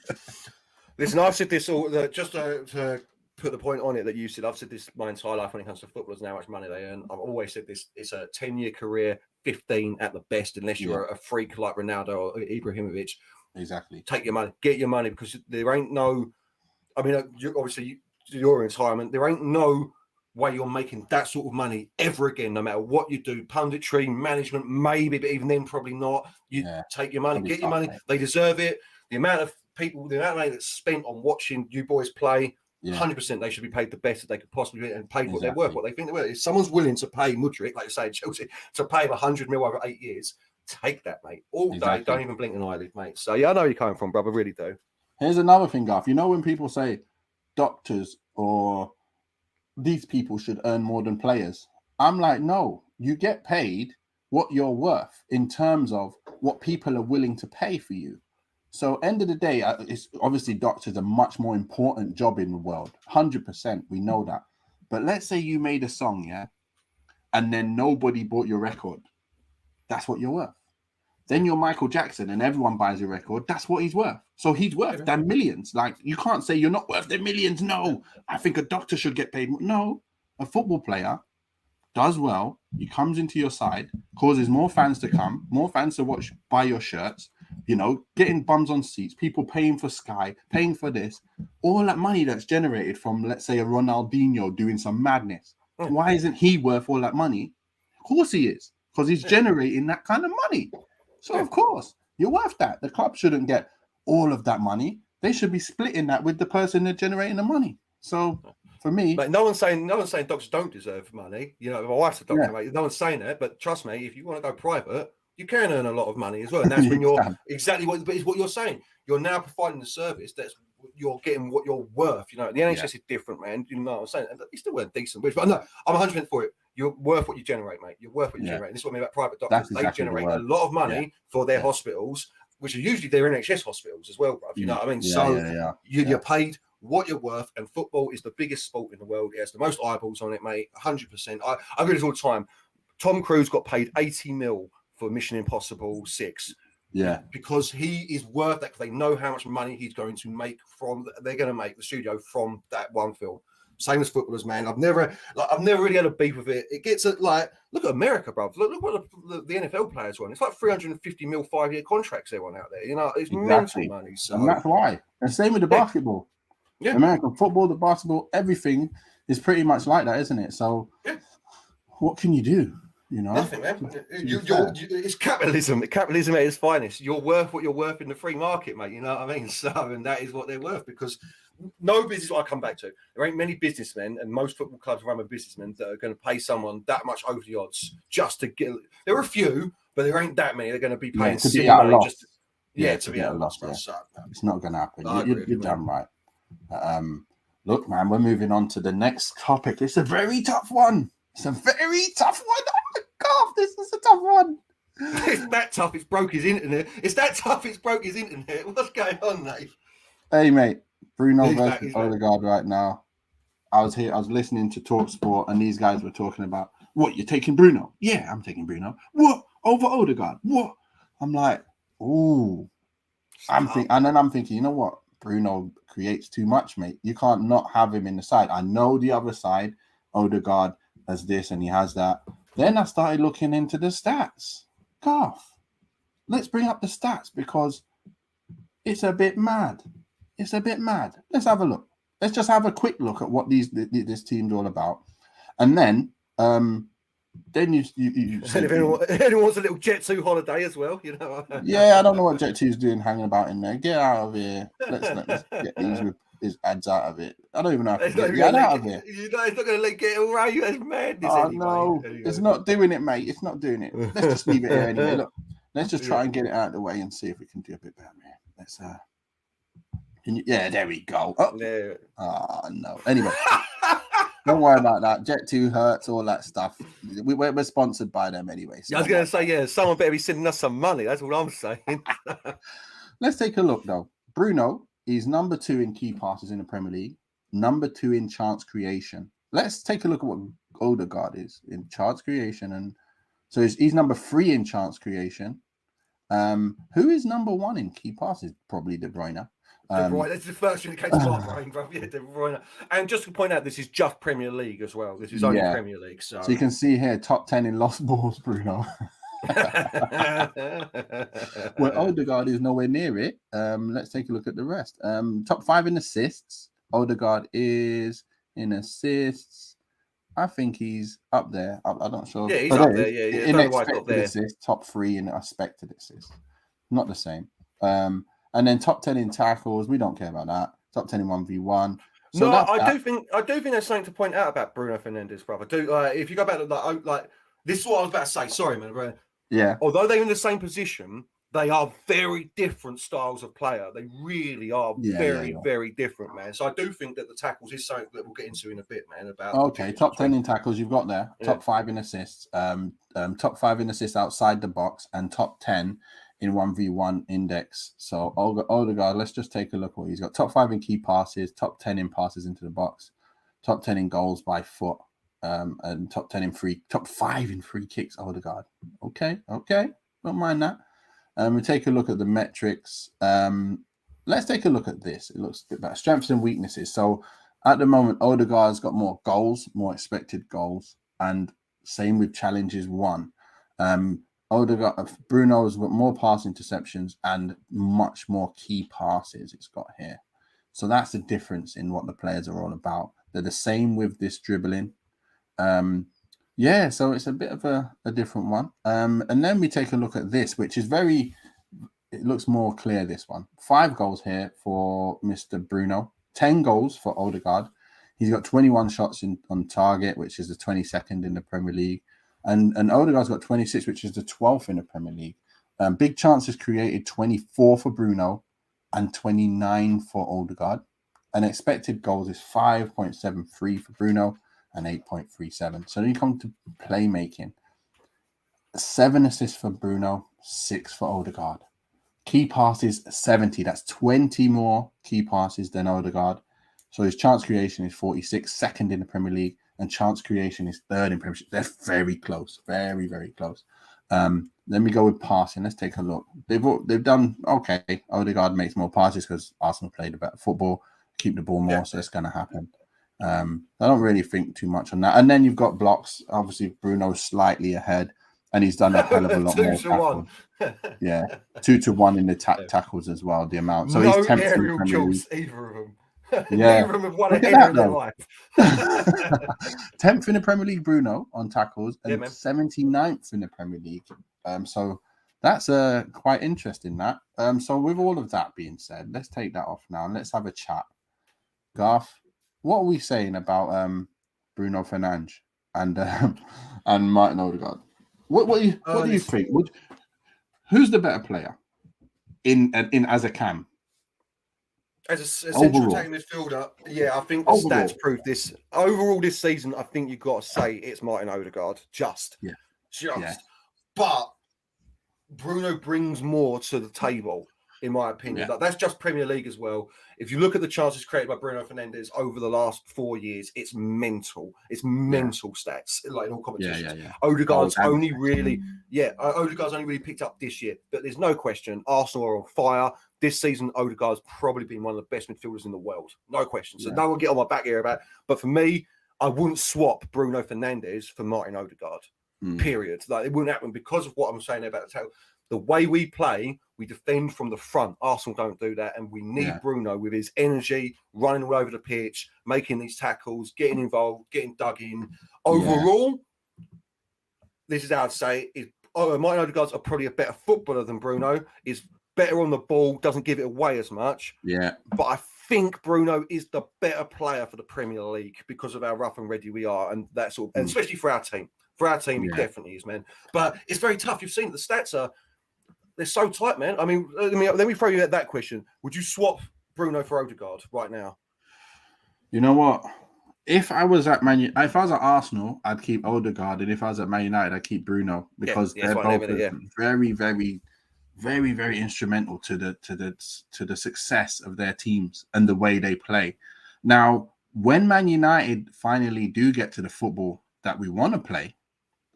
Listen, I've said this all just to put the point on it that you said. I've said this my entire life when it comes to footballers and how much money they earn. I've always said this: it's a 10-year career, 15 at the best, unless you're a freak like Ronaldo or Ibrahimovic. Exactly. Take your money, get your money, because there ain't no. I mean, obviously, your retirement. There ain't no way you're making that sort of money ever again, no matter what you do. Punditry, management, maybe, but even then, probably not. You take your money, get your money. Mate. They deserve it. The amount of people, the amount of money that's spent on watching you boys play, 100% they should be paid the best that they could possibly be and paid what they're worth, what they think they're worth. If someone's willing to pay Mudryk, like you say, Chelsea, to pay him 100 mil over 8 years, take that, mate. All day, don't even blink an eyelid, mate. So, I know where you're coming from, brother, really do. Here's another thing, Garth. You know when people say doctors or these people should earn more than players? I'm like, no, you get paid what you're worth in terms of what people are willing to pay for you. So end of the day, it's obviously doctors are a much more important job in the world. 100%, we know that. But let's say you made a song, and then nobody bought your record. That's what you're worth. Then you're Michael Jackson and everyone buys your record. That's what he's worth. So he's worth them millions. Like, you can't say you're not worth the millions. No, I think a doctor should get paid. No, a football player does well. He comes into your side, causes more fans to come, more fans to watch, buy your shirts, getting bums on seats, people paying for Sky, paying for this, all that money that's generated from, let's say, a Ronaldinho doing some madness. Why isn't he worth all that money? Of course he is, because he's generating that kind of money. So, of course, you're worth that. The club shouldn't get all of that money. They should be splitting that with the person that's generating the money. So, for me, but no one's saying doctors don't deserve money. My wife's a doctor, mate. No one's saying that, but trust me, if you want to go private, you can earn a lot of money as well, and that's when you're exactly what you're saying. You're now providing a service that's you're getting what you're worth. The NHS is different, man. You know what I'm saying? And you still wear decent wage, but no, I'm 100% for it. You're worth what you generate, mate. You're worth what you generate. This is what I mean about private doctors. They generate a lot of money for their hospitals, which are usually their NHS hospitals as well, bro. You know what I mean? You're paid what you're worth, and football is the biggest sport in the world. It has the most eyeballs on it, mate. 100%. I read this all the time. Tom Cruise got paid 80 mil for Mission Impossible 6. Yeah. Because he is worth that, because they know how much money he's going to make they're going to make the studio from that one film. Same as footballers, man. I've never really had a beef with it. It gets look at America, bro. Look what the NFL players want. It's like 350 mil 5-year contracts they want out there. It's mental money. So. And that's why. And same with the basketball. Yeah. American football, the basketball, everything is pretty much like that, isn't it? So what can you do? Nothing, man. It's capitalism. Capitalism at its finest. You're worth what you're worth in the free market, mate. You know what I mean? So, and that is what they're worth, because no business. I come back to. There ain't many businessmen, and most football clubs run with businessmen that are going to pay someone that much over the odds just to get. There are a few, but there ain't that many. They're going to be paying to be at a loss. To be at a loss. So, it's not going to happen. You're damn right. Look, man, we're moving on to the next topic. It's a very tough one. It's a very tough one. Oh my God, this is a tough one. It's that tough, it's broke his internet. It's that tough, it's broke his internet. What's going on, mate? Hey, mate. Bruno versus Odegaard right now. I was listening to Talk Sport, and these guys were talking about, what, you're taking Bruno? Yeah, I'm taking Bruno. What? Over Odegaard? What? I'm like, ooh. And then I'm thinking, you know what? Bruno creates too much, mate. You can't not have him in the side. I know the other side, Odegaard, has this and he has that. Then I started looking into the stats. Garth, let's bring up the stats, because it's a bit mad. It's a bit mad. Let's have a look. Let's just have a quick look at what this team's all about, and then you anyone wants a little Jet 2 holiday as well, Yeah, I don't know what Jet 2's doing hanging about in there. Get out of here. Let's get these with his ads out of it. I don't even know how to get out of here. It's not going to let get away. That's madness. No, it's not doing it, mate. It's not doing it. Let's just leave it here anyway. Look, let's just try and get it out of the way and see if we can do a bit better, man. Let's there we go. No. Anyway, don't worry about that. Jet 2 hurts, all that stuff. We're sponsored by them anyway. So I was going to say, someone better be sending us some money. That's all I'm saying. Let's take a look, though. Bruno is number 2 in key passes in the Premier League, number 2 in chance creation. Let's take a look at what Odegaard is in chance creation. And so he's number 3 in chance creation. Who is number 1 in key passes? Probably De Bruyne. That's the first thing that came to my brain, bro. Yeah, De Bruyne. And just to point out, this is just Premier League as well. This is only Premier League. So you can see here, top 10 in lost balls, Bruno. Well, Odegaard is nowhere near it. Let's take a look at the rest. Top 5 in assists. Odegaard is in assists. I think he's up there. I'm not sure. Yeah, he's Oh, up there there. he is. Yeah, yeah. In Don't know why he's not expected there. assists, top 3 in expected assists. Not the same. And then top 10 in tackles. We don't care about that. Top 10 in 1v1. So No, that's I that. do think there's something to point out about Bruno Fernandes, brother. If you go back to like this is what I was about to say. Sorry, man. Bro. Yeah. Although they're in the same position, they are very different styles of player. They really are very different, man. So I do think that the tackles is something that we'll get into in a bit, man. About Okay, top 10 in tackles you've got there. Yeah. Top 5 in assists. Top 5 in assists outside the box, and top 10 in 1v1 index. So Odegaard, let's just take a look what he's got. Top 5 in key passes, top 10 in passes into the box, top 10 in goals by foot, and top 5 in free kicks. Odegaard. Okay, don't mind that. We take a look at the metrics. Let's take a look at this. It looks a bit better. Strengths and weaknesses. So at the moment, Odegaard's got more goals, more expected goals, and same with challenges won. Bruno's got more pass interceptions and much more key passes it's got here. So that's the difference in what the players are all about. They're the same with this dribbling. So it's a bit of a different one. And then we take a look at this, which is it looks more clear, this one. 5 goals here for Mr. Bruno, 10 goals for Odegaard. He's got 21 shots on target, which is the 22nd in the Premier League. And Odegaard's got 26, which is the 12th in the Premier League. Big chances created, 24 for Bruno and 29 for Odegaard. And expected goals is 5.73 for Bruno and 8.37. So then you come to playmaking. 7 assists for Bruno, 6 for Odegaard. Key passes, 70. That's 20 more key passes than Odegaard. So his chance creation is 46, second in the Premier League, and chance creation is third in Premiership. They're very close, very, very close. Then we go with passing. Let's take a look. They've done okay. Odegaard makes more passes because Arsenal played a better football, keep the ball more, so it's going to happen. I don't really think too much on that. And then you've got blocks. Obviously, Bruno's slightly ahead, and he's done a hell of a lot more tackles. 2 to 1 in the tackles as well. The amount. So he's 10th in the Premier League. Either of them. Yeah, neither of them have won a header in their life. 10th in the Premier League, Bruno, on tackles, and 79th in the Premier League. So that's quite interesting. That. So with all of that being said, let's take that off now and let's have a chat. Garth, what are we saying about Bruno Fernandes and Martin Odegaard? What do you think? Who's the better player in as a cam? As a central attacking midfielder, I think the stats prove this. Overall this season, I think you've got to say it's Martin Odegaard. Just. But Bruno brings more to the table, in my opinion. That's just Premier League as well. If you look at the chances created by Bruno Fernandes over the last 4 years, it's mental. It's mental stats, like in all competitions. Odegaard's only really picked up this year, but there's no question Arsenal are on fire. This season, Odegaard's probably been one of the best midfielders in the world. No question. So no one get on my back here about it. But for me, I wouldn't swap Bruno Fernandes for Martin Odegaard. Period. Like it wouldn't happen because of what I'm saying about the way we play. We defend from the front. Arsenal don't do that, and we need Bruno with his energy, running all over the pitch, making these tackles, getting involved, getting dug in. Overall, this is how I'd say it. Martin Odegaard's probably a better footballer than Bruno. Is better on the ball, doesn't give it away as much. But I think Bruno is the better player for the Premier League because of how rough and ready we are, and that's all. And especially for our team. For our team, he definitely is, man. But it's very tough. You've seen the stats they're so tight, man. I mean, let me throw you that question. Would you swap Bruno for Odegaard right now? You know what? If I was at Arsenal, I'd keep Odegaard, and if I was at Man United, I'd keep Bruno because they're both very, very, very, very instrumental to the success of their teams and the way they play. Now, when Man United finally do get to the football that we want to play,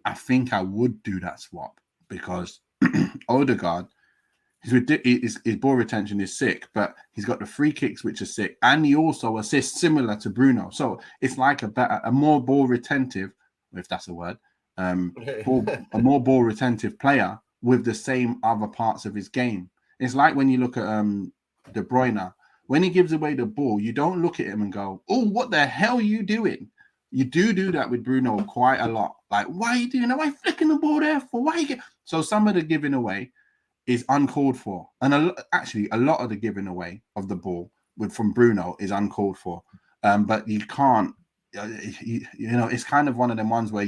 I think I would do that swap because Odegaard, his ball retention is sick, but he's got the free kicks which are sick, and he also assists similar to Bruno. So it's like a more ball retentive, if that's a word, a more ball retentive player with the same other parts of his game. It's like when you look at De Bruyne, when he gives away the ball, you don't look at him and go, "Oh, what the hell are you doing?" You do that with Bruno quite a lot. Like, why are you doing that? Why are you flicking the ball there for? Why you get... So some of the giving away is uncalled for. And actually, a lot of the giving away of the ball from Bruno is uncalled for. But you can't, it's kind of one of them ones where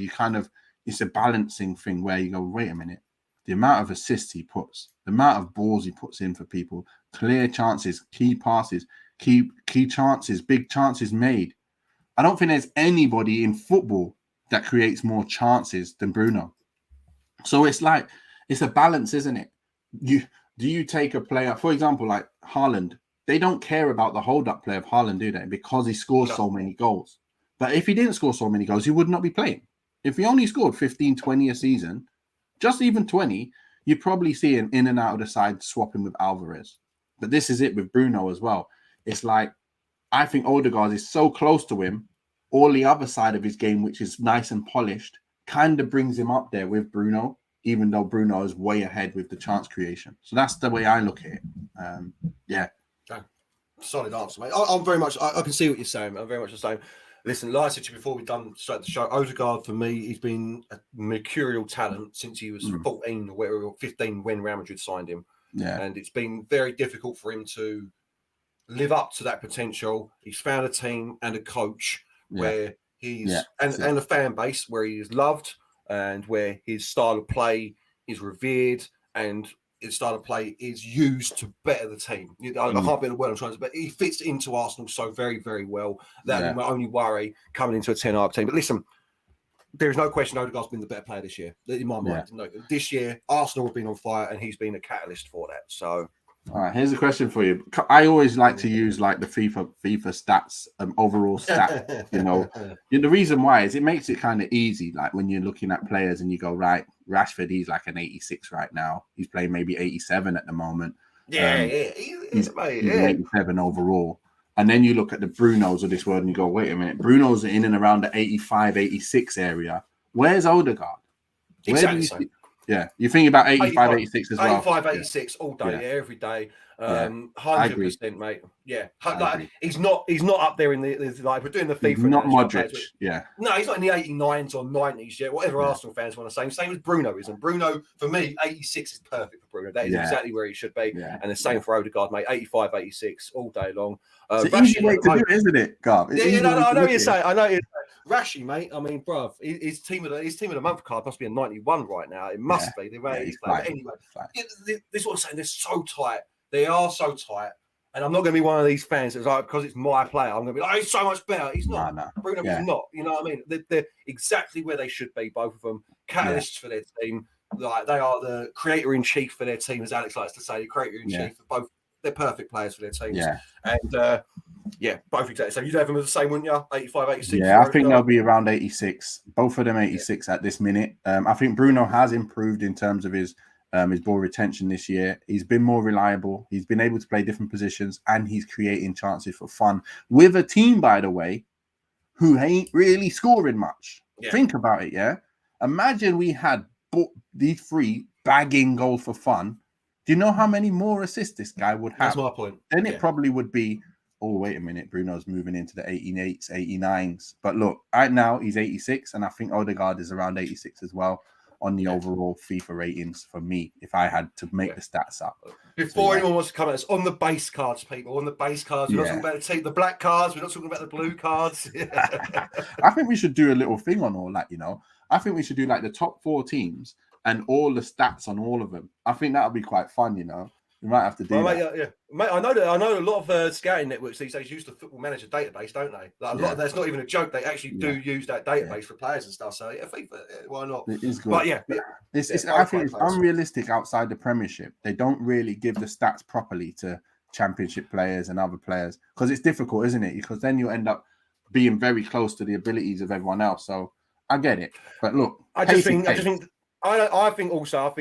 it's a balancing thing where you go, wait a minute, the amount of assists he puts, the amount of balls he puts in for people, clear chances, key passes, key chances, big chances made. I don't think there's anybody in football that creates more chances than Bruno. So it's like, it's a balance, isn't it? Do you take a player, for example, like Haaland? They don't care about the hold-up play of Haaland, do they? Because he scores so many goals. But if he didn't score so many goals, he would not be playing. If he only scored 15, 20 a season, just even 20, you'd probably see him in and out of the side swapping with Alvarez. But this is it with Bruno as well. It's like, I think Odegaard is so close to him, all the other side of his game, which is nice and polished, kind of brings him up there with Bruno, even though Bruno is way ahead with the chance creation. So that's the way I look at it. Yeah. Solid answer, mate. I'm very much, I can see what you're saying. I'm very much the same. Listen, like I said to you before we've done the show, Odegaard, for me, he's been a mercurial talent since he was 14 or 15 when Real Madrid signed him. Yeah. And it's been very difficult for him to live up to that potential. He's found a team and a coach where he's and a fan base where he is loved and where his style of play is revered and his style of play is used to better the team. I can't be the word I'm trying to, but he fits into Arsenal so very, very well. That would be my only worry coming into a 10-arc team. But listen, there is no question Odegaard's been the better player this year. In my mind, no, this year Arsenal have been on fire and he's been a catalyst for that. So. All right, here's a question for you. I always like to use like the FIFA stats, overall stats. The reason why is it makes it kind of easy. Like when you're looking at players and you go, right, Rashford, he's like an 86 right now. He's playing maybe 87 at the moment. He's 87 overall. And then you look at the Brunos of this world and you go, wait a minute, Bruno's in and around the 85, 86 area. Where's Odegaard? Exactly. Yeah, you think about 85, 86 as well. 85, 86 all day, every day. 100%, mate. Yeah, like, he's not up there in the like we're doing the FIFA. He's not Modric. No, he's not in the 89s or 90s yet. Whatever Arsenal fans want to say. Same as Bruno is, and Bruno for me, 86 is perfect for Bruno. That is exactly where he should be. Yeah. And the same for Odegaard, mate. 85, 86 all day long. It's an easy way to do it, isn't it, Gav? I know what you're saying. I know. Rashi, mate. I mean, bruv, his team of the month card must be a 91 right now. It must be the way he's playing. Anyway, this is what I'm saying. They're so tight. They are so tight. And I'm not going to be one of these fans that's like, because it's my player, I'm going to be like, he's so much better. He's not. No. Bruno is not. You know what I mean? They're exactly where they should be, both of them. Catalysts for their team. Like they are the creator-in-chief for their team, as Alex likes to say. The creator-in-chief for both. They're perfect players for their teams. Yeah. And, both exactly. So you'd have them as the same, wouldn't you? 85, 86? Yeah, I think they'll be around 86. Both of them 86 at this minute. I think Bruno has improved in terms of his ball retention this year. He's been more reliable. He's been able to play different positions and he's creating chances for fun with a team, by the way, who ain't really scoring much. Yeah. Think about it, yeah? Imagine we had these three bagging goals for fun. Do you know how many more assists this guy would have? That's my point. Then it probably would be, oh, wait a minute, Bruno's moving into the 88s, 89s. But look, right now he's 86, and I think Odegaard is around 86 as well on the overall FIFA ratings for me, if I had to make the stats up. Before anyone wants to come at us, on the base cards, people, on the base cards, we're not talking about the black cards, we're not talking about the blue cards. I think we should do a little thing on all that, I think we should do like the top 4 teams and all the stats on all of them. I think that would be quite fun, We might have to do that. Mate, I know a lot of scouting networks these days use the Football Manager database, don't they? Like a lot of that's not even a joke. They actually do use that database for players and stuff. So FIFA, why not? It is good. But I think it's unrealistic outside the Premiership. They don't really give the stats properly to Championship players and other players because it's difficult, isn't it? Because then you end up being very close to the abilities of everyone else. So I get it, but look, I think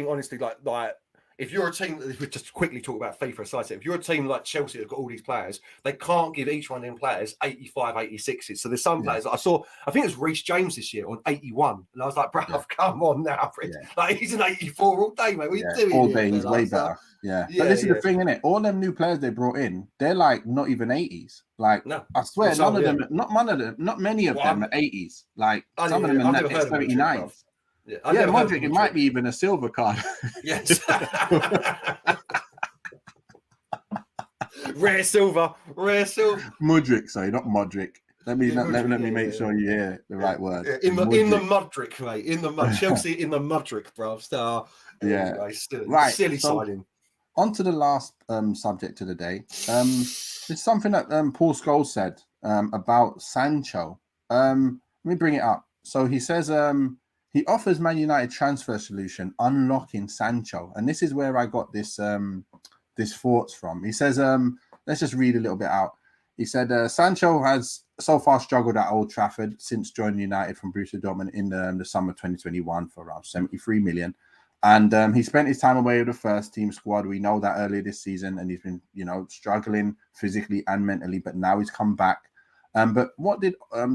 honestly, like if you're a team, if we just quickly talk about FIFA aside, if you're a team like Chelsea that've got all these players, they can't give each one of them players 85, 86s. So there's some players that I saw, I think it was Reece James this year on 81. And I was like, bruv, come on now. Like, he's an 84 all day, mate. What are you doing all here, day, he's way better. But this is the thing, innit? All them new players they brought in, they're like not even 80s. Like, no, I swear, not many of them are 80s. Like, some of them are 79s. Modric, it might be even a silver card. Yes. Rare silver. Modric, sorry, not Modric. Let me make sure you hear the right word. In the Modric, mate. In the Chelsea in the Modric, bro. Star. Anyway, silly signing. On to the last subject of the day. It's something that Paul Scholes said about Sancho. Let me bring it up. So he says he offers Man United transfer solution, unlocking Sancho. And this is where I got this thoughts from. He says, let's just read a little bit out. He said, Sancho has so far struggled at Old Trafford since joining United from Borussia Dortmund in the summer 2021 for around 73 million. And he spent his time away with the first team squad. We know that earlier this season, and he's been, struggling physically and mentally, but now he's come back. But what did what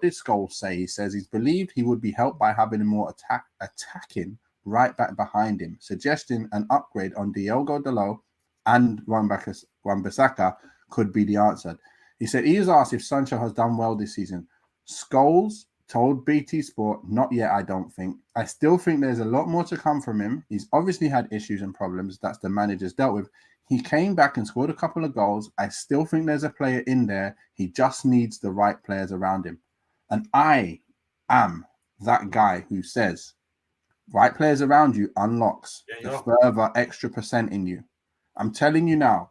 did Scholes say? He says he's believed he would be helped by having a more attacking right back behind him, suggesting an upgrade on Diogo Dalot and Wan-Bissaka could be the answer. He said he was asked if Sancho has done well this season. Scholes told BT Sport, not yet, I don't think. I still think there's a lot more to come from him. He's obviously had issues and problems that's the manager's dealt with. He came back and scored a couple of goals. I still think there's a player in there. He just needs the right players around him. And I am that guy who says, right players around you unlocks the further extra percent in you. I'm telling you now,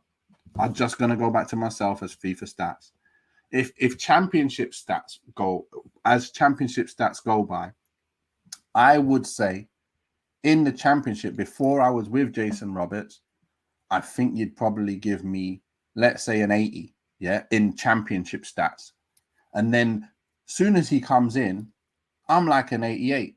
I'm just going to go back to myself as FIFA stats. If championship stats go by, I would say in the championship, before I was with Jason Roberts, I think you'd probably give me, let's say, an 80, in championship stats. And then soon as he comes in, I'm like an 88.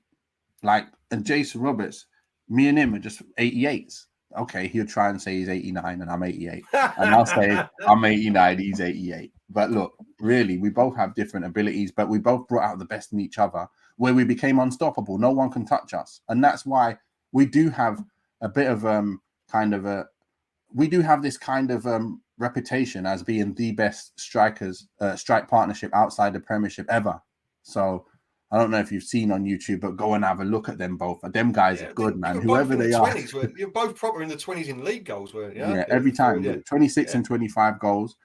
And Jason Roberts, me and him are just 88s. Okay, he'll try and say he's 89 and I'm 88. And I'll say I'm 89, he's 88. But look, really, we both have different abilities, but we both brought out the best in each other where we became unstoppable. No one can touch us. And that's why we do have a bit of this kind of reputation as being the best strike partnership outside the Premiership ever. So I don't know if you've seen on YouTube, but go and have a look at them both. Them guys are good, man. Whoever they are. You're both proper in the 20s in league goals, weren't you? Yeah, every time. 26 and 25 goals.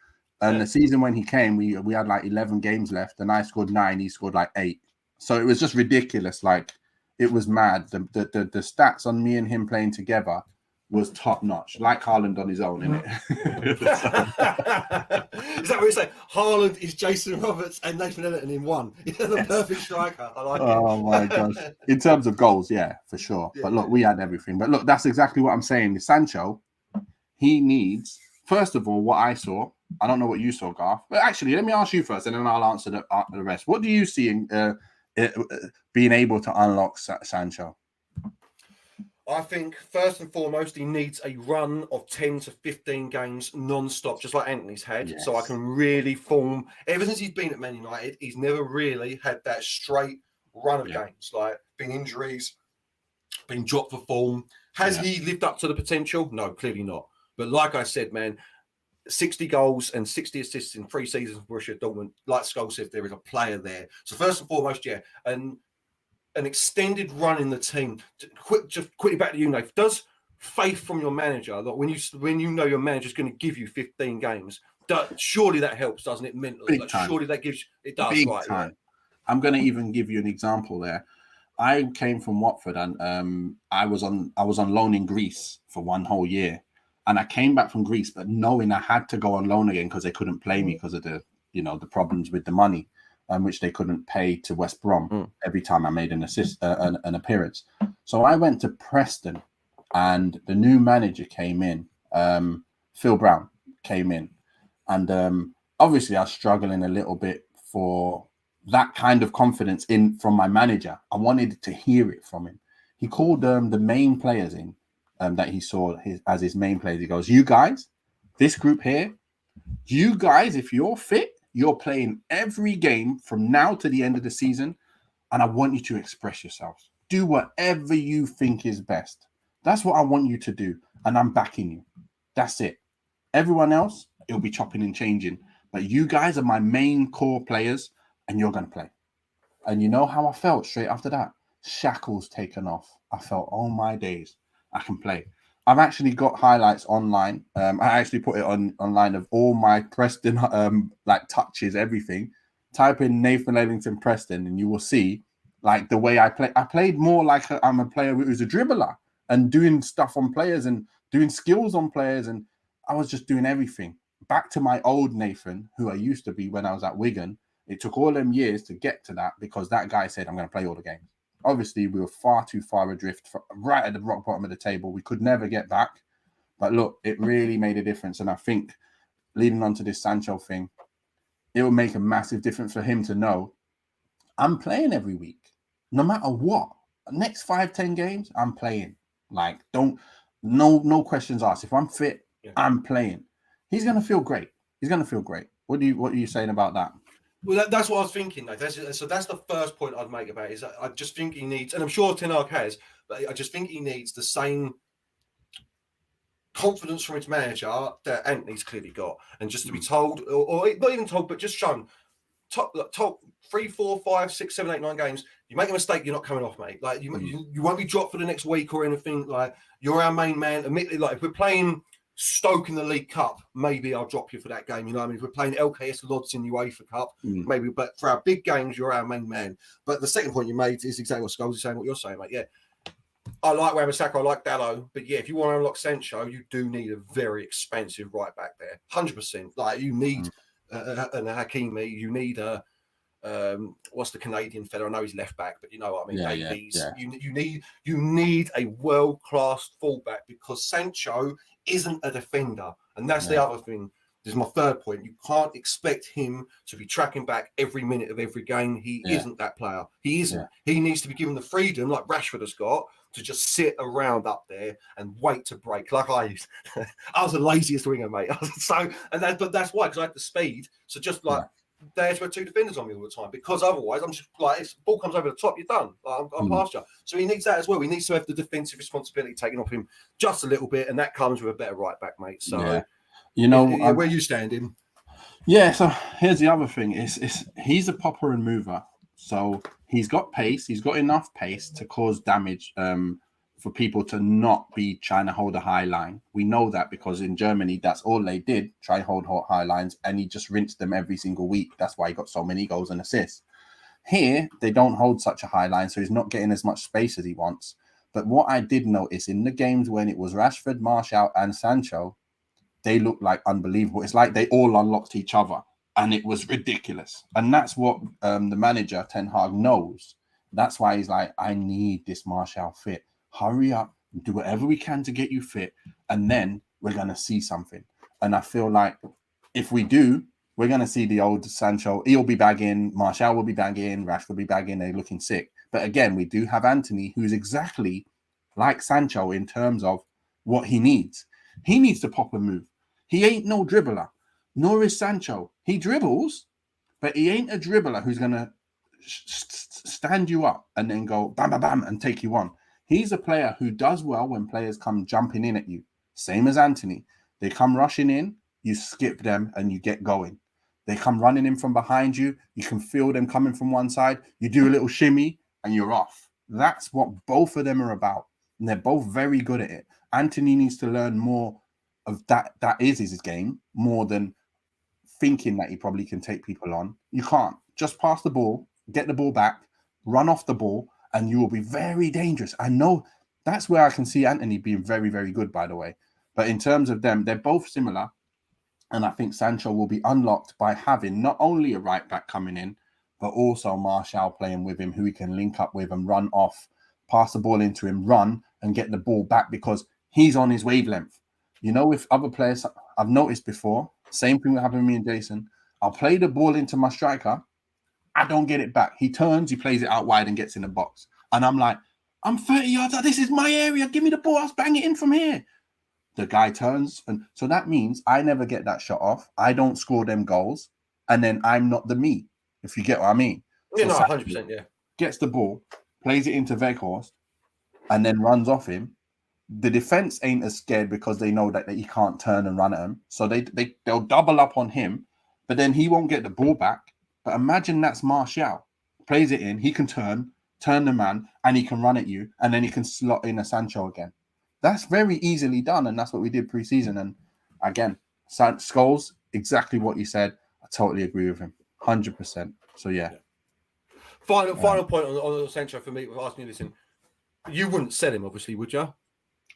And the season when he came, we had like 11 games left, and I scored 9. He scored like 8. So it was just ridiculous. Like, it was mad. The stats on me and him playing together was top notch, like Haaland on his own, innit? Is that what you say? Haaland is Jason Roberts and Nathan Ellerton in one. You're the perfect striker. I like it. Oh my gosh. In terms of goals, yeah, for sure. But look, we had everything. But look, that's exactly what I'm saying. Sancho, he needs, first of all, what I saw. I don't know what you saw, Garth. But actually, let me ask you first, and then I'll answer the rest. What do you see in being able to unlock Sancho? I think first and foremost, he needs a run of 10 to 15 games non-stop, just like Anthony's had. Yes. So I can really form. Ever since he's been at Man United, he's never really had that straight run of games, like been injuries, been dropped for form. Has he lived up to the potential? No, clearly not. But like I said, man, 60 goals and 60 assists in 3 seasons for Borussia Dortmund. Like Scholes said, there is a player there. So first and foremost, and an extended run in the team. Just quickly back to you, Nate. Does faith from your manager, like when you know your manager's going to give you 15 games, surely that helps, doesn't it? Mentally, surely that gives it does. Big right, time. Yeah. I'm going to even give you an example there. I came from Watford, and I was on loan in Greece for 1 whole year, and I came back from Greece, but knowing I had to go on loan again because they couldn't play me because of the problems with the money. Which they couldn't pay to West Brom every time I made an appearance. So I went to Preston, and the new manager came in. Phil Brown came in, and obviously I was struggling a little bit for that kind of confidence from my manager. I wanted to hear it from him. He called the main players in that he saw as his main players. He goes, "You guys, this group here, you guys, if you're fit, you're playing every game from now to the end of the season, and I want you to express yourselves. Do whatever you think is best. That's what I want you to do, and I'm backing you. That's it. Everyone else, it'll be chopping and changing. But you guys are my main core players, and you're going to play." And you know how I felt straight after that? Shackles taken off. I felt, oh my days, I can play. I've actually got highlights online. I actually put it online of all my Preston like touches, everything. Type in Nathan Ellington Preston, and you will see like the way I play. I played more like I'm a player who's a dribbler and doing stuff on players and doing skills on players, and I was just doing everything. Back to my old Nathan, who I used to be when I was at Wigan. It took all them years to get to that because that guy said, "I'm going to play all the games." Obviously, we were far too far adrift, right at the rock bottom of the table. We could never get back. But look, it really made a difference. And I think leading on to this Sancho thing, it will make a massive difference for him to know I'm playing every week, no matter what. Next 5-10 games, I'm playing. Like, no questions asked. If I'm fit, I'm playing. He's going to feel great. He's going to feel great. What are you saying about that? Well, that's what I was thinking. Though. That's the first point I'd make about it, is I just think he needs, and I'm sure Ten Hag has, but I just think he needs the same confidence from his manager that Anthony's clearly got, and just to be told, or not even told, but just shown, top 3, 4, 5, 6, 7, 8, 9 games. You make a mistake, you're not coming off, mate. Like you won't be dropped for the next week or anything. Like, you're our main man. Admittedly, like if we're playing Stoke in the League Cup, maybe I'll drop you for that game. You know what I mean? If we're playing LKS Lodz in the UEFA Cup, maybe. But for our big games, you're our main man. But the second point you made is exactly what Scholes is saying, what you're saying, mate. Yeah. I like Wan-Bissaka, I like Dalot, but yeah, if you want to unlock Sancho, you do need a very expensive right back there. 100%. Like, you need an Hakimi, you need a what's the Canadian fella? I know he's left back, but you know what I mean. Davies. Yeah. You need a world-class fullback, because Sancho isn't a defender, and that's the other thing. This is my third point. You can't expect him to be tracking back every minute of every game. He isn't that player. He isn't. He needs to be given the freedom, like Rashford has got, to just sit around up there and wait to break. Like I used. I was the laziest winger, mate. But that's why, because I had the speed. So just like there's where 2 defenders on me all the time, because otherwise I'm just like, if the ball comes over the top, you're done. I'm past you. So he needs that as well. He needs to have the defensive responsibility taken off him just a little bit, and that comes with a better right back, mate. So you know where you standing? Yeah. So here's the other thing: is he's a popper and mover, so he's got pace. He's got enough pace to cause damage. For people to not be trying to hold a high line. We know that because in Germany, that's all they did, try to hold high lines, and he just rinsed them every single week. That's why he got so many goals and assists. Here, they don't hold such a high line, so he's not getting as much space as he wants. But what I did notice in the games when it was Rashford, Martial, and Sancho, they looked like unbelievable. It's like they all unlocked each other, and it was ridiculous. And that's what the manager, Ten Hag, knows. That's why he's like, I need this Martial fit. Hurry up, do whatever we can to get you fit, and then we're going to see something. And I feel like if we do, we're going to see the old Sancho. He'll be bagging, Martial will be bagging, Rashford will be bagging, they're looking sick. But again, we do have Anthony, who's exactly like Sancho in terms of what he needs. He needs to pop and move. He ain't no dribbler, nor is Sancho. He dribbles, but he ain't a dribbler who's going to stand you up and then go bam, bam, bam, and take you on. He's a player who does well when players come jumping in at you. Same as Anthony. They come rushing in, you skip them and you get going. They come running in from behind you. You can feel them coming from one side. You do a little shimmy and you're off. That's what both of them are about. And they're both very good at it. Anthony needs to learn more of that. That is his game, more than thinking that he probably can take people on. You can't. Just pass the ball, get the ball back, run off the ball, and you will be very dangerous. I know that's where I can see Anthony being very, very good, by the way. But in terms of them, they're both similar. And I think Sancho will be unlocked by having not only a right back coming in, but also Martial playing with him, who he can link up with and run off, pass the ball into him, run and get the ball back, because he's on his wavelength. You know, with other players, I've noticed before, same thing that happened with me and Jason. I'll play the ball into my striker. I don't get it back. He turns, he plays it out wide and gets in the box. And I'm like, I'm 30 yards out. This is my area. Give me the ball. I'll bang it in from here. The guy turns. And so that means I never get that shot off. I don't score them goals. And then I'm not the me, if you get what I mean. Yeah, So no, 100%, yeah. Gets the ball, plays it into Weghorst, and then runs off him. The defense ain't as scared because they know that he can't turn and run at him. So they'll double up on him, but then he won't get the ball back. But imagine that's Martial. Plays it in, he can turn the man, and he can run at you, and then he can slot in a Sancho again. That's very easily done, and that's what we did pre-season. And again, Scholes, exactly what you said. I totally agree with him, 100%. So yeah. Final point on Sancho for me. Asking you, listen, you wouldn't sell him, obviously, would you?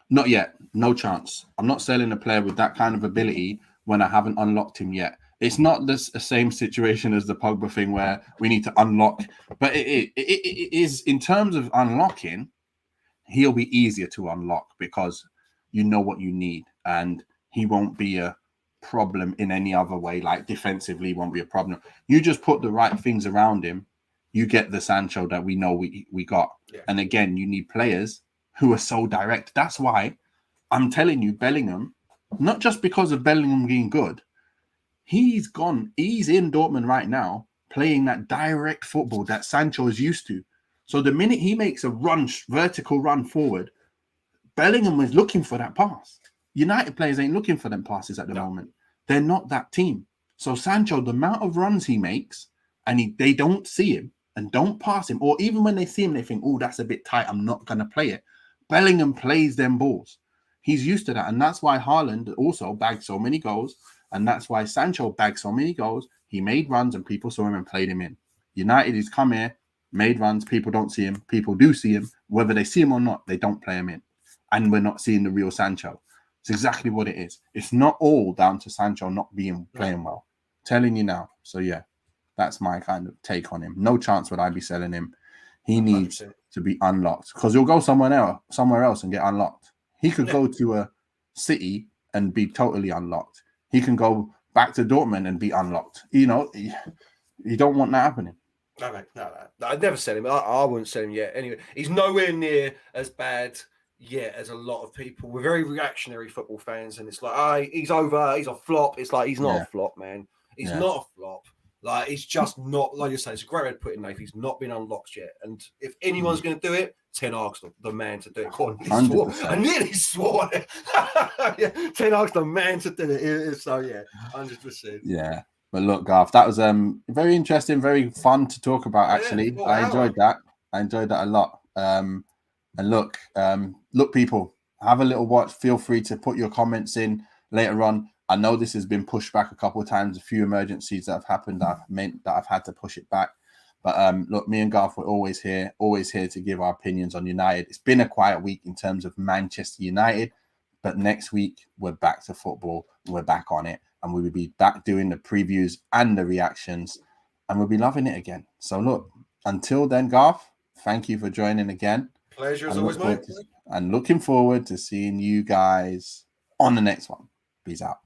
Not yet. No chance. I'm not selling a player with that kind of ability when I haven't unlocked him yet. It's not the same situation as the Pogba thing where we need to unlock. But it is, in terms of unlocking, he'll be easier to unlock because you know what you need. And he won't be a problem in any other way. Like defensively, won't be a problem. You just put the right things around him, you get the Sancho that we know we got. Yeah. And again, you need players who are so direct. That's why I'm telling you, Bellingham, not just because of Bellingham being good, he's in Dortmund right now playing that direct football that Sancho is used to. So the minute he makes a vertical run forward, Bellingham is looking for that pass. United players ain't looking for them passes at the moment. They're not that team. So Sancho, the amount of runs he makes, and they don't see him and don't pass him, or even when they see him, they think, oh, that's a bit tight, I'm not going to play it. Bellingham plays them balls. He's used to that. And that's why Haaland also bagged so many goals. And that's why Sancho bagged so many goals. He made runs and people saw him and played him in. United, he's come here, made runs. People don't see him. People do see him. Whether they see him or not, they don't play him in. And we're not seeing the real Sancho. It's exactly what it is. It's not all down to Sancho not playing well. Telling you now. So, yeah, that's my kind of take on him. No chance would I be selling him. He needs 100%. To be unlocked because he'll go somewhere else and get unlocked. He could go to a City and be totally unlocked. He can go back to Dortmund and be unlocked. You know, you don't want that happening. No. I'd never sell him. I wouldn't sell him yet. Anyway, he's nowhere near as bad yet as a lot of people. We're very reactionary football fans, and it's like, he's over, he's a flop. It's like, he's not a flop, man. He's not a flop. Like, it's just not, like you say, it's a great way to put it, Nath. He's not been unlocked yet. And if anyone's going to do it, Ten Hag's the man to do it. I nearly swore. Ten Hag's the man to do it. So, 100%. Yeah. But look, Garth, that was very interesting, very fun to talk about, actually. I enjoyed that. I enjoyed that a lot. And look, people, have a little watch. Feel free to put your comments in later on. I know this has been pushed back a couple of times, a few emergencies that have happened that have meant that I've had to push it back. But look, me and Garth were always here to give our opinions on United. It's been a quiet week in terms of Manchester United, but next week we're back to football. We're back on it, and we will be back doing the previews and the reactions, and we'll be loving it again. So look, until then, Garth, thank you for joining again. Pleasure as always, mate. And looking forward to seeing you guys on the next one. Peace out.